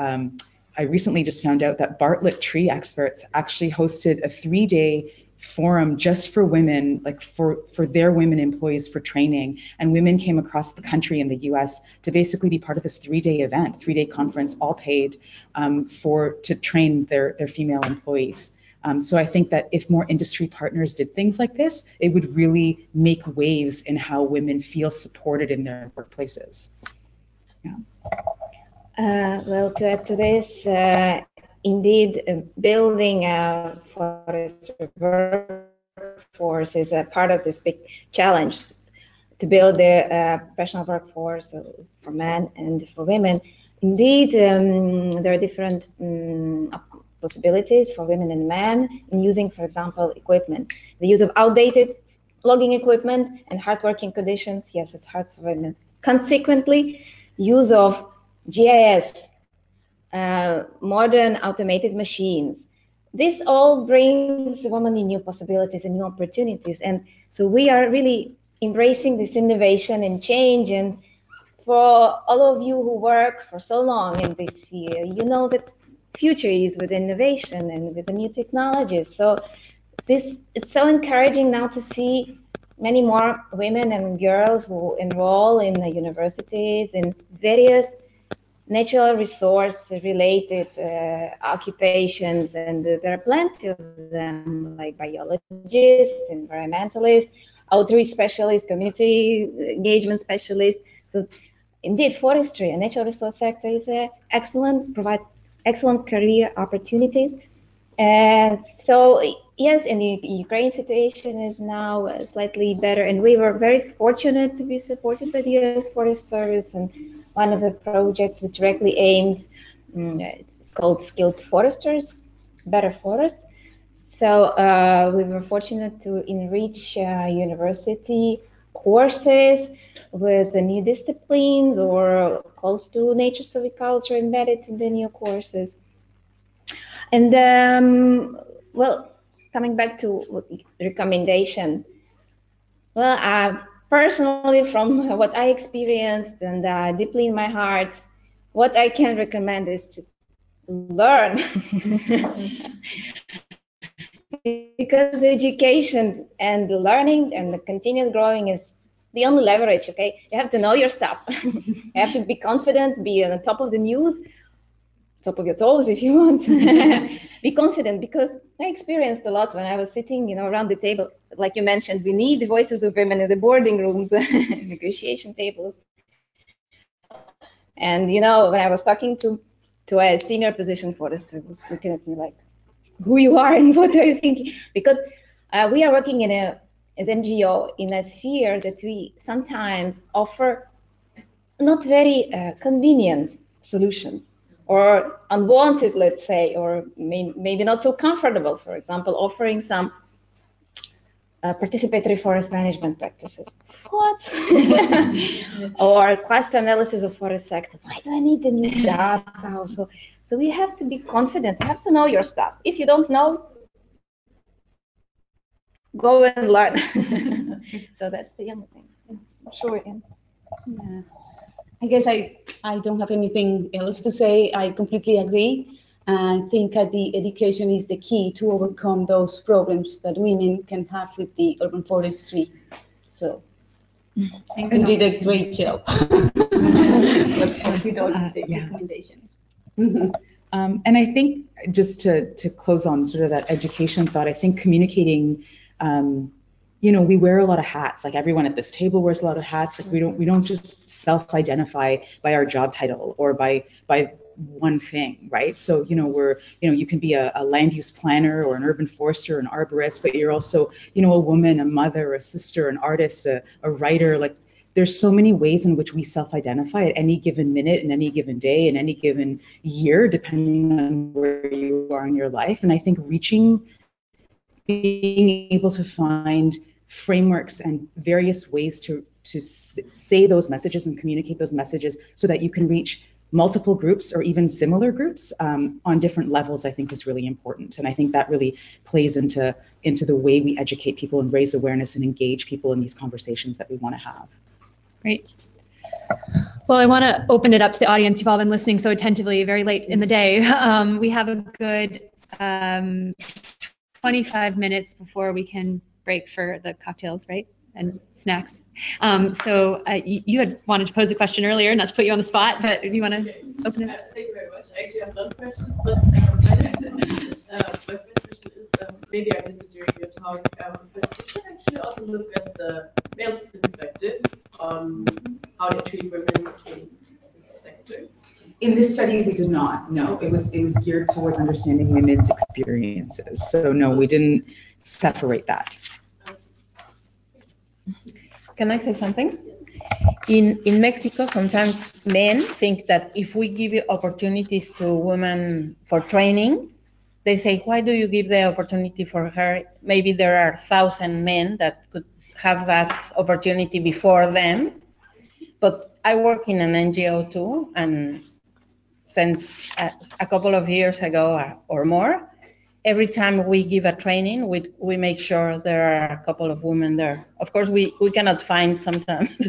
I recently just found out that Bartlett Tree Experts actually hosted a 3-day forum just for women, like for their women employees for training, and women came across the country in the US to basically be part of this 3-day event, 3-day conference, all paid to train their female employees. So I think that if more industry partners did things like this, it would really make waves in how women feel supported in their workplaces. Well, to add to this, indeed, building a forestry workforce is a part of this big challenge to build the professional workforce for men and for women. Indeed, there are different possibilities for women and men in using, for example, equipment. The use of outdated logging equipment and hard working conditions, yes, it's hard for women. Consequently, use of GIS, modern automated machines. This all brings women in new possibilities and new opportunities. And so we are really embracing this innovation and change. And for all of you who work for so long in this field, you know that future is with innovation and with the new technologies. So it's so encouraging now to see many more women and girls who enroll in the universities in various natural resource related occupations, and there are plenty of them, like biologists, environmentalists, outreach specialists, community engagement specialists. So indeed, forestry and natural resource sector is provides excellent career opportunities. And so yes, in the Ukraine situation is now slightly better, and we were very fortunate to be supported by the U.S. Forest Service, and one of the projects which directly aims, it's called Skilled Foresters, Better Forest. So we were fortunate to enrich university courses with the new disciplines or close to nature silviculture embedded in the new courses. And well, coming back to recommendation, well, personally, from what I experienced and deeply in my heart, what I can recommend is to learn. Because education and learning and the continuous growing is the only leverage, okay? You have to know your stuff. You have to be confident, be on the top of the news, top of your toes if you want. Be confident, because I experienced a lot when I was sitting, around the table. Like you mentioned, we need the voices of women in the boarding rooms, negotiation tables. And when I was talking to a senior position forester, was looking at me like, who you are and what are you thinking? Because we are working as NGO in a sphere that we sometimes offer not very convenient solutions, or unwanted, let's say, or maybe not so comfortable. For example, offering some participatory forest management practices. What? Or cluster analysis of forest sector. Why do I need the new data? So we have to be confident. You have to know your stuff. If you don't know, go and learn. So that's the young thing. Sure. Yeah. I guess I don't have anything else to say. I completely agree. I think that the education is the key to overcome those problems that women can have with the urban forestry. So you did a great job with all the recommendations. And I think just to close on sort of that education thought, I think communicating, we wear a lot of hats. Like everyone at this table wears a lot of hats. Like we don't just self-identify by our job title or by one thing, right? So you can be a land use planner or an urban forester, an arborist, but you're also a woman, a mother, a sister, an artist, a writer. Like there's so many ways in which we self-identify at any given minute, in any given day, in any given year, depending on where you are in your life. And I think being able to find frameworks and various ways to say those messages and communicate those messages so that you can reach multiple groups or even similar groups on different levels, I think is really important. And I think that really plays into the way we educate people and raise awareness and engage people in these conversations that we want to have. Great. Well, I want to open it up to the audience. You've all been listening so attentively, very late in the day. We have a good 25 minutes before we can break for the cocktails, right? And snacks. So you had wanted to pose a question earlier, not to put you on the spot, but you want to open it? Thank you very much. I actually have a lot of questions, but my first question is, maybe I missed it during your talk, but did you actually also look at the male perspective on how they treat women in this sector? In this study, we did not. No, it was geared towards understanding women's experiences. So no, we didn't separate that. Can I say something? In Mexico, sometimes men think that if we give opportunities to women for training, they say, why do you give the opportunity for her? Maybe there are 1,000 men that could have that opportunity before them. But I work in an NGO too, and since a couple of years ago or more, every time we give a training, we make sure there are a couple of women there. Of course, we cannot find sometimes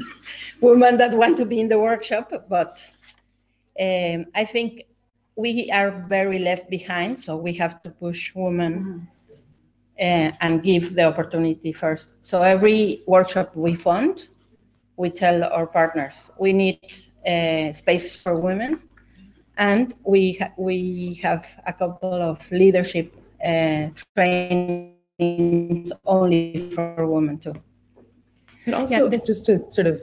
women that want to be in the workshop, but I think we are very left behind, so we have to push women and give the opportunity first. So every workshop we fund, we tell our partners, we need spaces for women, and we have a couple of leadership trainings only for women too. And also, just to sort of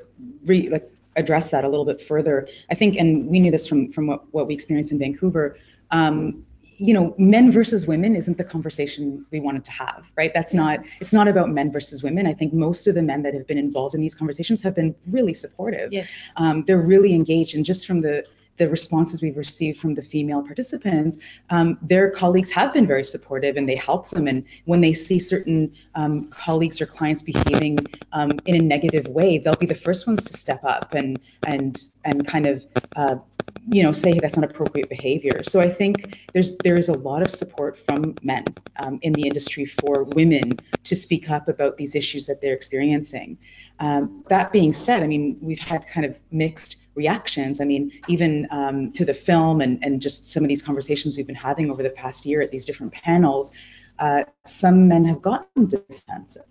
address that a little bit further, I think, and we knew this from what we experienced in Vancouver, men versus women isn't the conversation we wanted to have, right? It's not about men versus women. I think most of the men that have been involved in these conversations have been really supportive. Yes. They're really engaged, and just from the responses we've received from the female participants, their colleagues have been very supportive and they help them. And when they see certain colleagues or clients behaving in a negative way, they'll be the first ones to step up and kind of say, hey, that's not appropriate behavior. So I think there is a lot of support from men in the industry for women to speak up about these issues that they're experiencing. That being said, I mean, we've had kind of mixed reactions. I mean, even to the film and just some of these conversations we've been having over the past year at these different panels, some men have gotten defensive.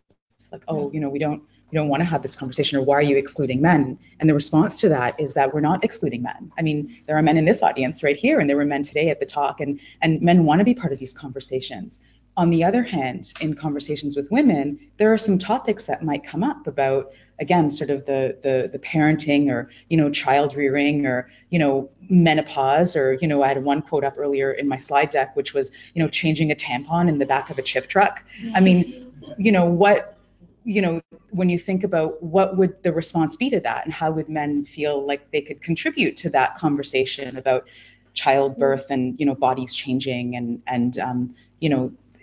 Like, oh, we don't don't want to have this conversation, or why are you excluding men? And the response to that is that we're not excluding men. I mean, there are men in this audience right here, and there were men today at the talk, and men want to be part of these conversations. On the other hand, in conversations with women, there are some topics that might come up about, again, sort of the parenting, or, child rearing, or, menopause, or, I had one quote up earlier in my slide deck, which was, changing a tampon in the back of a chip truck. I mean, when you think about what would the response be to that, and how would men feel like they could contribute to that conversation about childbirth and, bodies changing, and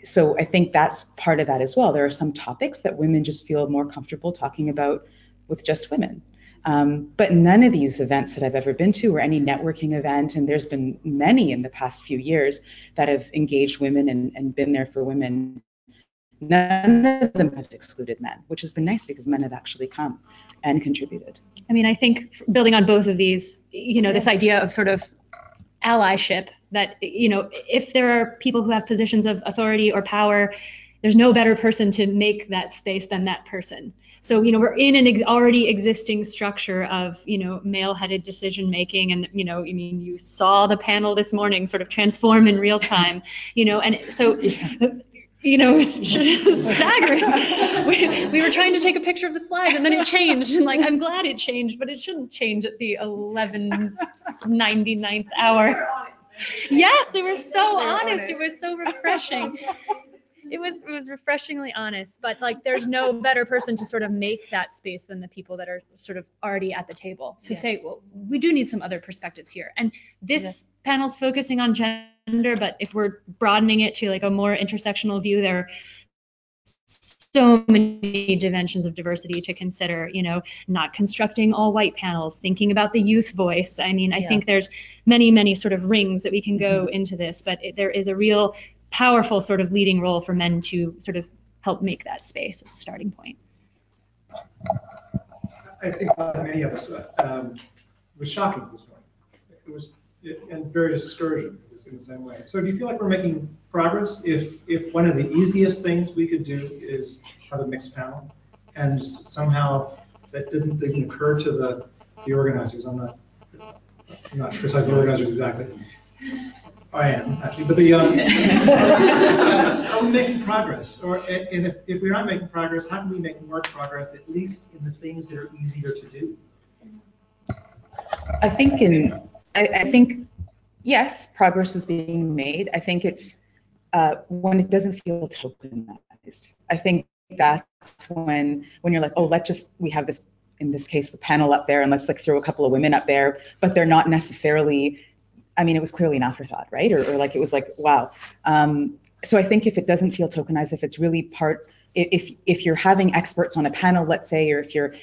so I think that's part of that as well. There are some topics that women just feel more comfortable talking about with just women. But none of these events that I've ever been to, or any networking event, and there's been many in the past few years that have engaged women and been there for women, none of them have excluded men, which has been nice because men have actually come and contributed. I mean, I think building on both of these, this idea of sort of allyship, that, if there are people who have positions of authority or power, there's no better person to make that space than that person. So, we're in an already existing structure of, male-headed decision making, and, you saw the panel this morning sort of transform in real time, and so. It's staggering. We were trying to take a picture of the slide, and then it changed. And I'm glad it changed, but it shouldn't change at the 11:99th hour. Yes, they were so honest. It was so refreshing. It was refreshingly honest, but there's no better person to sort of make that space than the people that are sort of already at the table to say, well, we do need some other perspectives here. And this panel's focusing on gender, but if we're broadening it to a more intersectional view, there are so many dimensions of diversity to consider, not constructing all white panels, thinking about the youth voice. I mean, I think there's many sort of rings that we can go into this, but there is a real powerful sort of leading role for men to sort of help make that space as a starting point. I think many of us, it was shocking this morning. It was, and very discouraging in the same way. So do you feel like we're making progress if one of the easiest things we could do is have a mixed panel, and somehow that doesn't even occur to the organizers? I'm not criticizing the organizers exactly. I am actually, but are we making progress? And if we're not making progress, how can we make more progress, at least in the things that are easier to do? I think yes, progress is being made. I think it's when it doesn't feel tokenized. I think that's when you're like, oh, we have this, in this case, the panel up there, and let's throw a couple of women up there, but they're not necessarily. I mean, it was clearly an afterthought, right? Or it was wow. So I think if it doesn't feel tokenized, if it's really if you're having experts on a panel, let's say, or if you're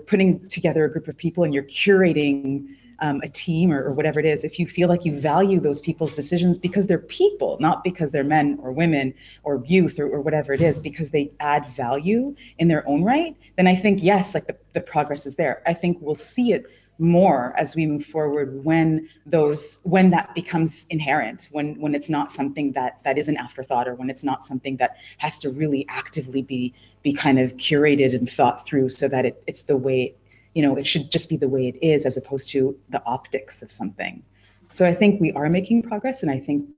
putting together a group of people and you're curating a team or whatever it is, if you feel like you value those people's decisions because they're people, not because they're men or women or youth or whatever it is, because they add value in their own right, then I think, yes, the progress is there. I think we'll see it more as we move forward when that becomes inherent, when it's not something that is an afterthought, or when it's not something that has to really actively be kind of curated and thought through, so that it's the way, it should just be the way it is, as opposed to the optics of something. So I think we are making progress, and I think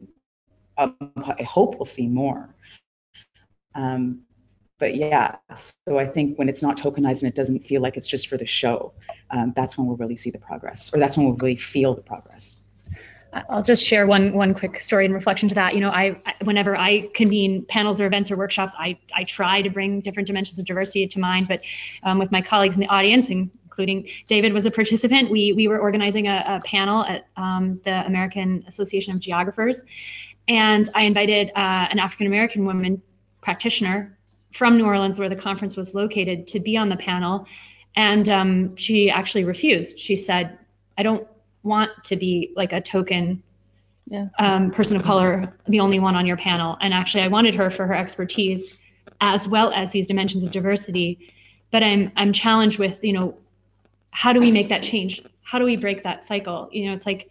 I hope we'll see more. But yeah, so I think when it's not tokenized and it doesn't feel like it's just for the show, that's when we'll really see the progress, or that's when we'll really feel the progress. I'll just share one quick story in reflection to that. Whenever I convene panels or events or workshops, I try to bring different dimensions of diversity to mind. But with my colleagues in the audience, including David was a participant, we were organizing a panel at the American Association of Geographers, and I invited an African American woman practitioner from New Orleans, where the conference was located, to be on the panel, and she actually refused. She said, "I don't want to be a token person of color, the only one on your panel." And actually, I wanted her for her expertise as well as these dimensions of diversity. But I'm challenged with, how do we make that change? How do we break that cycle? It's like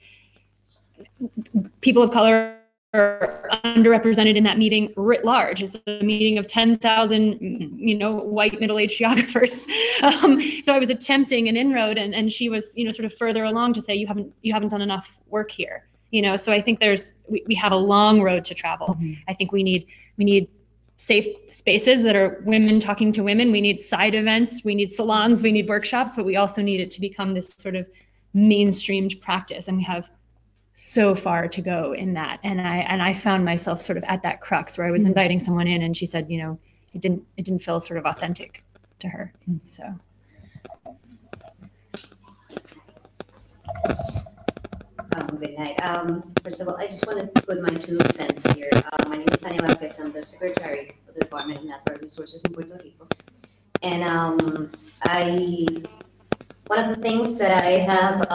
people of color underrepresented in that meeting writ large. It's a meeting of 10,000, white middle-aged geographers. So I was attempting an inroad, and she was, sort of further along to say, you haven't done enough work here. So I think we have a long road to travel. Mm-hmm. I think we need safe spaces that are women talking to women. We need side events. We need salons. We need workshops. But we also need it to become this sort of mainstreamed practice. And we have so far to go in that. And I found myself sort of at that crux where I was inviting someone in, and she said, it didn't feel sort of authentic to her. So. Good night. First of all, I just want to put my 2 cents here. My name is Tania Vázquez. I'm the secretary of the Department of Natural Resources in Puerto Rico. And one of the things that I have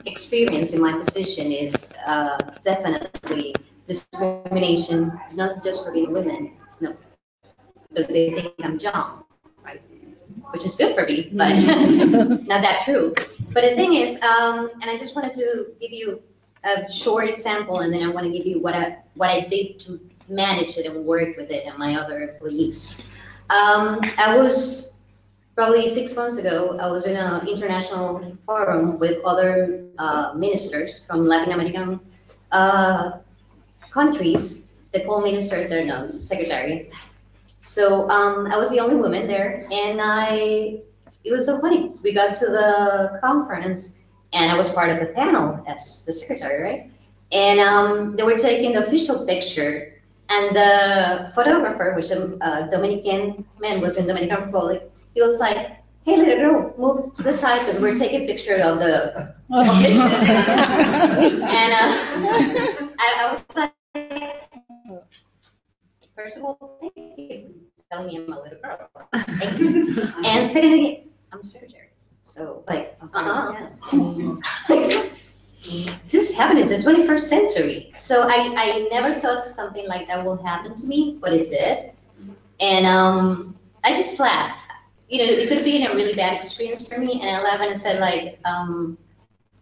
experienced in my position is definitely discrimination, not just for being women, because they think I'm John, right? Which is good for me, but not that true. But the thing is, and I just wanted to give you a short example, and then I want to give you what I did to manage it and work with it and my other employees. I was probably 6 months ago, I was in an international forum with other ministers from Latin American countries. They call ministers, they're not secretary. So I was the only woman there, and it was so funny. We got to the conference, and I was part of the panel as the secretary, right? And they were taking the official picture, and the photographer, which a Dominican man, was in Dominican Republic. He was like, "Hey, little girl, move to the side because we're taking a picture of the official." And I was like, first of all, thank you for telling me I'm a little girl. Thank you. And secondly, I'm a secretary. So, like, this happened in the 21st century. So I never thought something like that will happen to me, but it did. And I just laughed. It could have been a really bad experience for me, and I laughed and I said, like,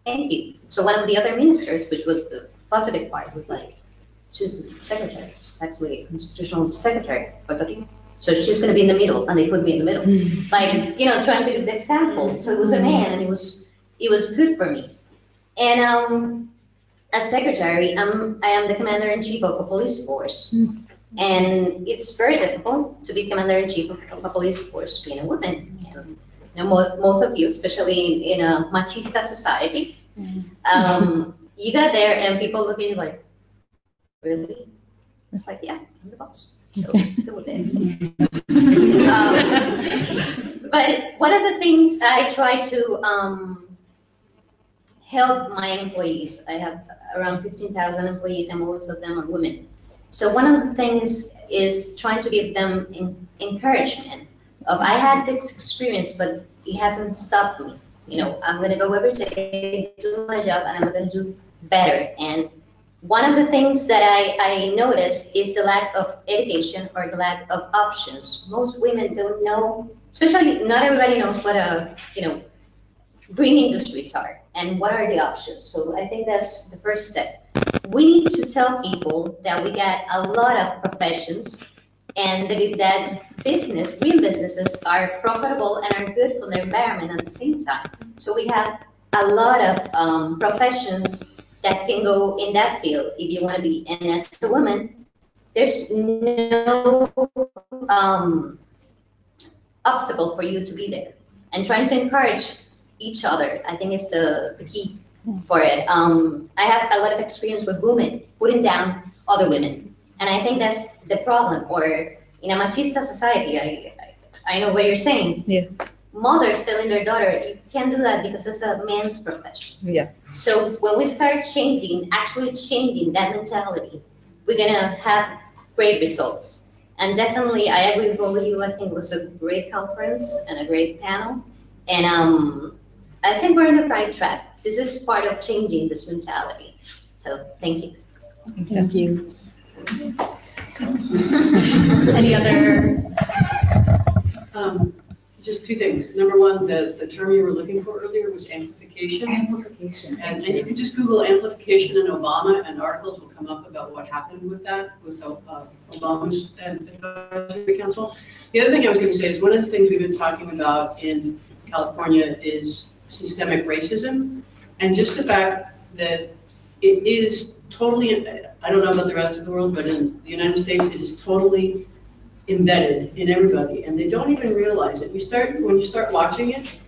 thank you. So one of the other ministers, which was the positive part, was like, she's the secretary. She's actually a constitutional secretary. So she's going to be in the middle, and they put me in the middle. Like, trying to give the example. So it was a man, and it was good for me. And as secretary, I am the commander-in-chief of a police force. And it's very difficult to be commander-in-chief of a police force being a woman. Most of you, especially in a machista society, you got there and people look at you like, really? It's like, yeah, I'm the boss. So deal with it. But one of the things I try to help my employees, I have around 15,000 employees, and most of them are women. So one of the things is trying to give them encouragement of, I had this experience, but it hasn't stopped me. I'm going to go every day, do my job, and I'm going to do better. And one of the things that I noticed is the lack of education or the lack of options. Most women don't know, especially not everybody knows what green industries are and what are the options. So I think that's the first step. We need to tell people that we got a lot of professions, and that green businesses are profitable and are good for the environment at the same time. So we have a lot of professions that can go in that field if you want to be. And as a woman, there's no obstacle for you to be there. And trying to encourage each other, I think, is the key for it. I have a lot of experience with women putting down other women, and I think that's the problem. Or in a machista society, I know what you're saying. Yes. Mothers telling their daughter, you can't do that because it's a man's profession. Yes. So when we start actually changing that mentality, we're gonna have great results. And definitely, I agree with all of you. I think it was a great conference and a great panel, and I think we're on the right track. This is part of changing this mentality. So thank you. Thank you. Any other? Just 2 things. Number one, the term you were looking for earlier was amplification. amplification. Amplification. And you can just Google amplification in Obama, and articles will come up about what happened with that, with Obama's advisory council. The other thing I was going to say is one of the things we've been talking about in California is systemic racism, and just the fact that it is totally, I don't know about the rest of the world, but in the United States, it is totally embedded in everybody, and they don't even realize it. When you start watching it,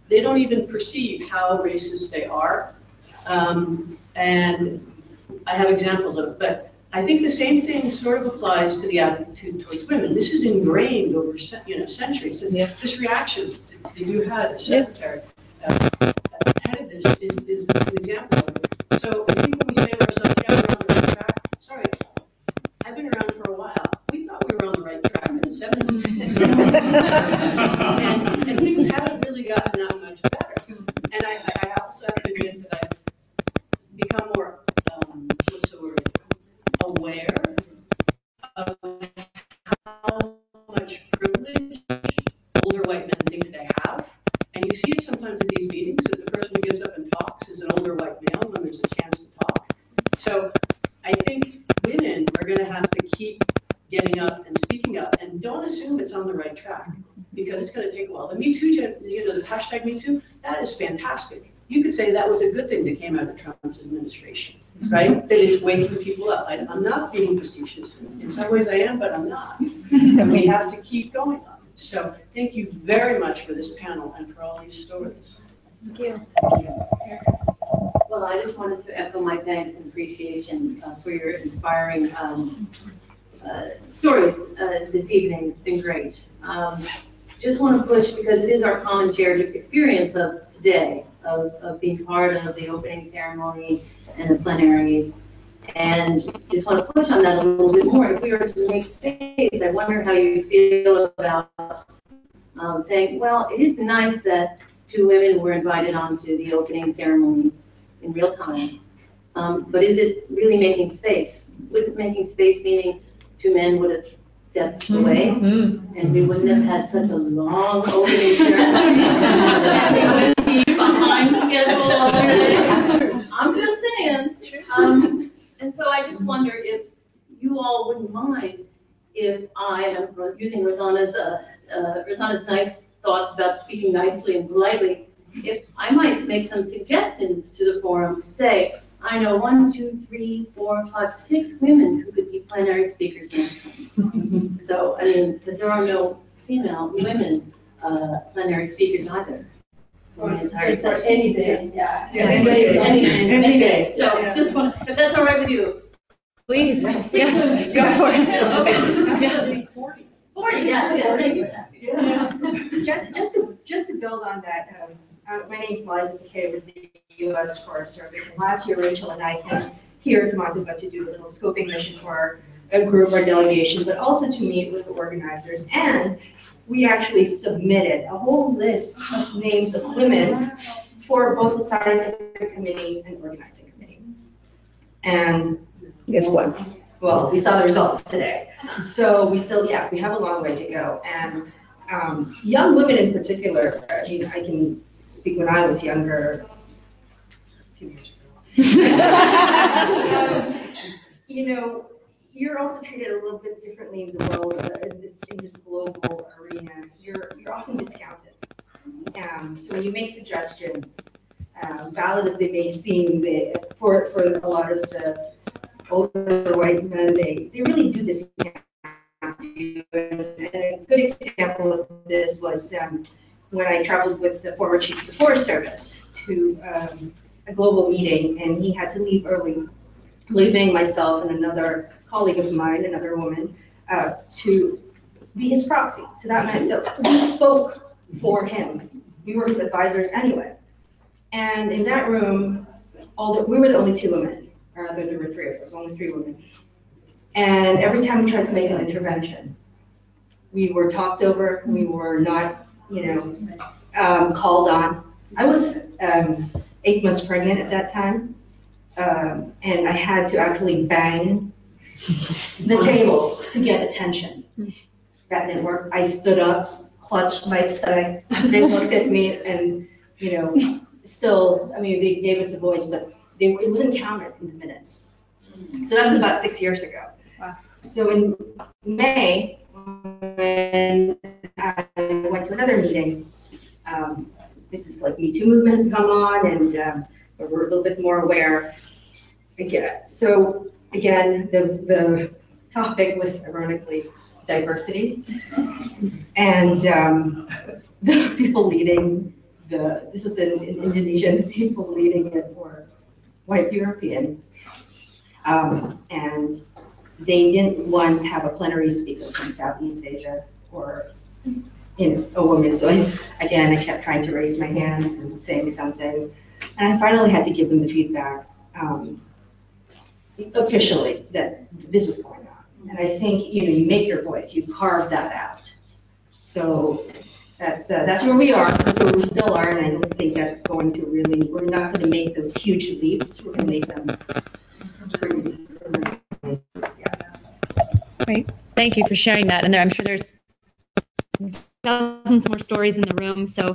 they don't even perceive how racist they are. And I have examples of it, but I think the same thing sort of applies to the attitude towards women. This is ingrained over centuries. This reaction that you had, the secretary, head of this is an example of it. So I think when we say to ourselves, yeah, we're on the right track, sorry, I've been around for a while. We thought we were on the right track in the 70s. and things haven't really gotten that much better. And I also have to admit that I've become more, what's the word, aware of how much privilege older white men think they have. And you see it sometimes at these meetings, that the person who gets up and talks is an older white male when there's a chance to talk. So I think women are going to have to keep getting up and speaking up, and don't assume it's on the right track, because it's going to take a while. The Me Too, the hashtag Me Too, that is fantastic. You could say that was a good thing that came out of Trump's administration, right? That it's waking people up. I'm not being facetious. In some ways I am, but I'm not. And we have to keep going on. So thank you very much for this panel and for all these stories. Thank you. Well, I just wanted to echo my thanks and appreciation for your inspiring stories this evening. It's been great. Just want to push, because it is our common shared experience of today, of being part of the opening ceremony and the plenaries. And just want to push on that a little bit more. If we were to make space, I wonder how you feel about saying, well, it is nice that 2 women were invited onto the opening ceremony in real time. But is it really making space? Would making space meaning 2 men would have stepped away, and we wouldn't have had such a long opening ceremony, and we wouldn't be behind schedule all day. I'm just saying. And so I just wonder if you all wouldn't mind if I am using Rosanna's nice thoughts about speaking nicely and politely, if I might make some suggestions to the forum to say, I know 1, 2, 3, 4, 5, 6 women who could be plenary speakers next time. So, I mean, because there are no female women plenary speakers either. It's any day, yeah. Any day. So, just want, if that's all right with you. Please, yes, go for it. 40, yes, thank you. Yeah. Just to build on that, my name is Liza McKay with the U.S. Forest Service, and last year Rachel and I came here to Mantova to do a little scoping mission for a group or delegation, but also to meet with the organizers. And we actually submitted a whole list of names of women for both the scientific committee and organizing committee. And guess what? Well, we saw the results today. So we still, we have a long way to go. And young women in particular, I mean, I can speak when I was younger, a few years ago. You know, you're also treated a little bit differently in the world, in this global arena. You're often discounted. So when you make suggestions, valid as they may seem, for a lot of the older white men, they really do discount you. And a good example of this was when I traveled with the former chief of the Forest Service to a global meeting, and he had to leave early, leaving myself and another colleague of mine, another woman, to be his proxy. So that meant that we spoke for him. We were his advisors anyway. And in that room, we were the only 2 women, or rather there were 3 of us, only 3 women. And every time we tried to make an intervention, we were talked over, we were not, called on. I was 8 months pregnant at that time, and I had to actually bang the table to get attention. That didn't work. I stood up, clutched my stomach. They looked at me and, still, I mean, they gave us a voice, but it wasn't counted in the minutes. So that's about 6 years ago. Wow. So in May, when I went to another meeting, this is like Me Too movement has come on, and we're a little bit more aware. Again, so again, the topic was ironically diversity, and the people leading this was in Indonesia, the people leading it were white European, and they didn't once have a plenary speaker from Southeast Asia or a woman. So I kept trying to raise my hands and saying something, and I finally had to give them the feedback officially that this was going on. And I think you make your voice, you carve that out. So that's where we are. That's where we still are, and I don't think that's going to really. We're not going to make those huge leaps. We're going to make them. Great. Thank you for sharing that. And I'm sure there's dozens more stories in the room. So,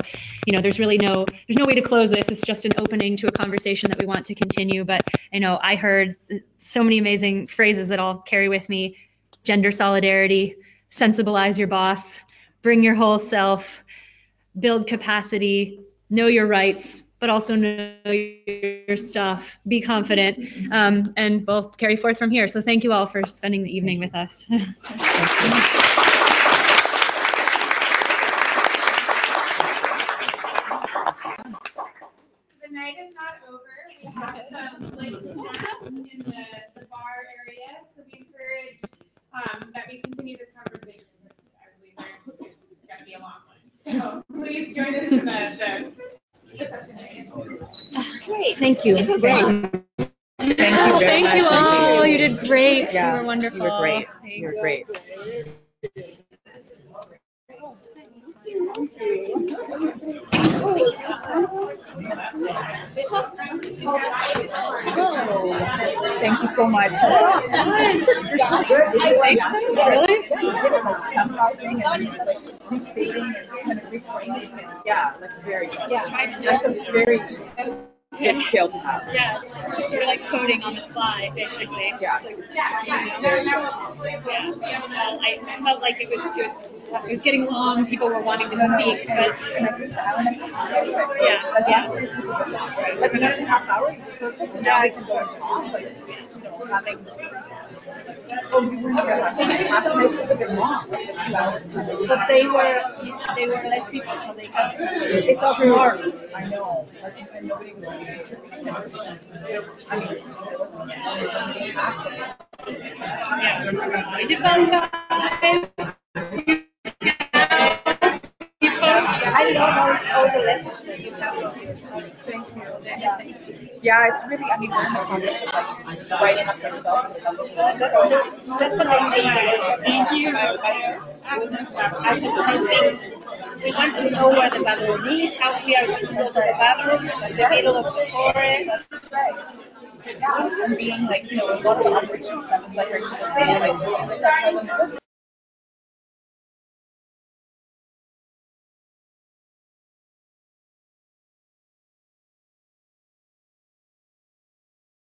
there's really no way to close this. It's just an opening to a conversation that we want to continue. But I heard so many amazing phrases that I'll carry with me: gender solidarity, sensibilize your boss, bring your whole self, build capacity, know your rights, but also know your stuff, be confident, and we'll carry forth from here. So thank you all for spending the evening with us. The night is not over. We have some snacks in the bar area, so we encourage that we continue this conversation. I believe it's going to be a long one. So please join us in the Great, thank you. Thank you all. You did great. Yeah, you were wonderful. You were great. Thanks. You were great. Thank you so much. You're so good. Really? Like summarizing and like restating and kind of reframing and very good. Yeah. That's a very good skill to have. Yeah, it's just sort of like coding on the fly, basically. Yeah. I felt like it was getting long. People were wanting to speak, but Like 1.5 hours is perfect. And now we can go into talk, having. Last night was a bit long, 2 hours. But they were less people, so they can. It's true. I know. And nobody was really interested. I mean, there wasn't half of it. we did well, guys. I love all the lessons that you have on your study. Thank you. Yeah, it's really, we're in the process of like writing up themselves and publishing. That's what I say. Thank you. Actually, I think we want to know where the bathroom is, how we are going to go to the bathroom, the middle of the forest. And being like, a lot of operations, it's like our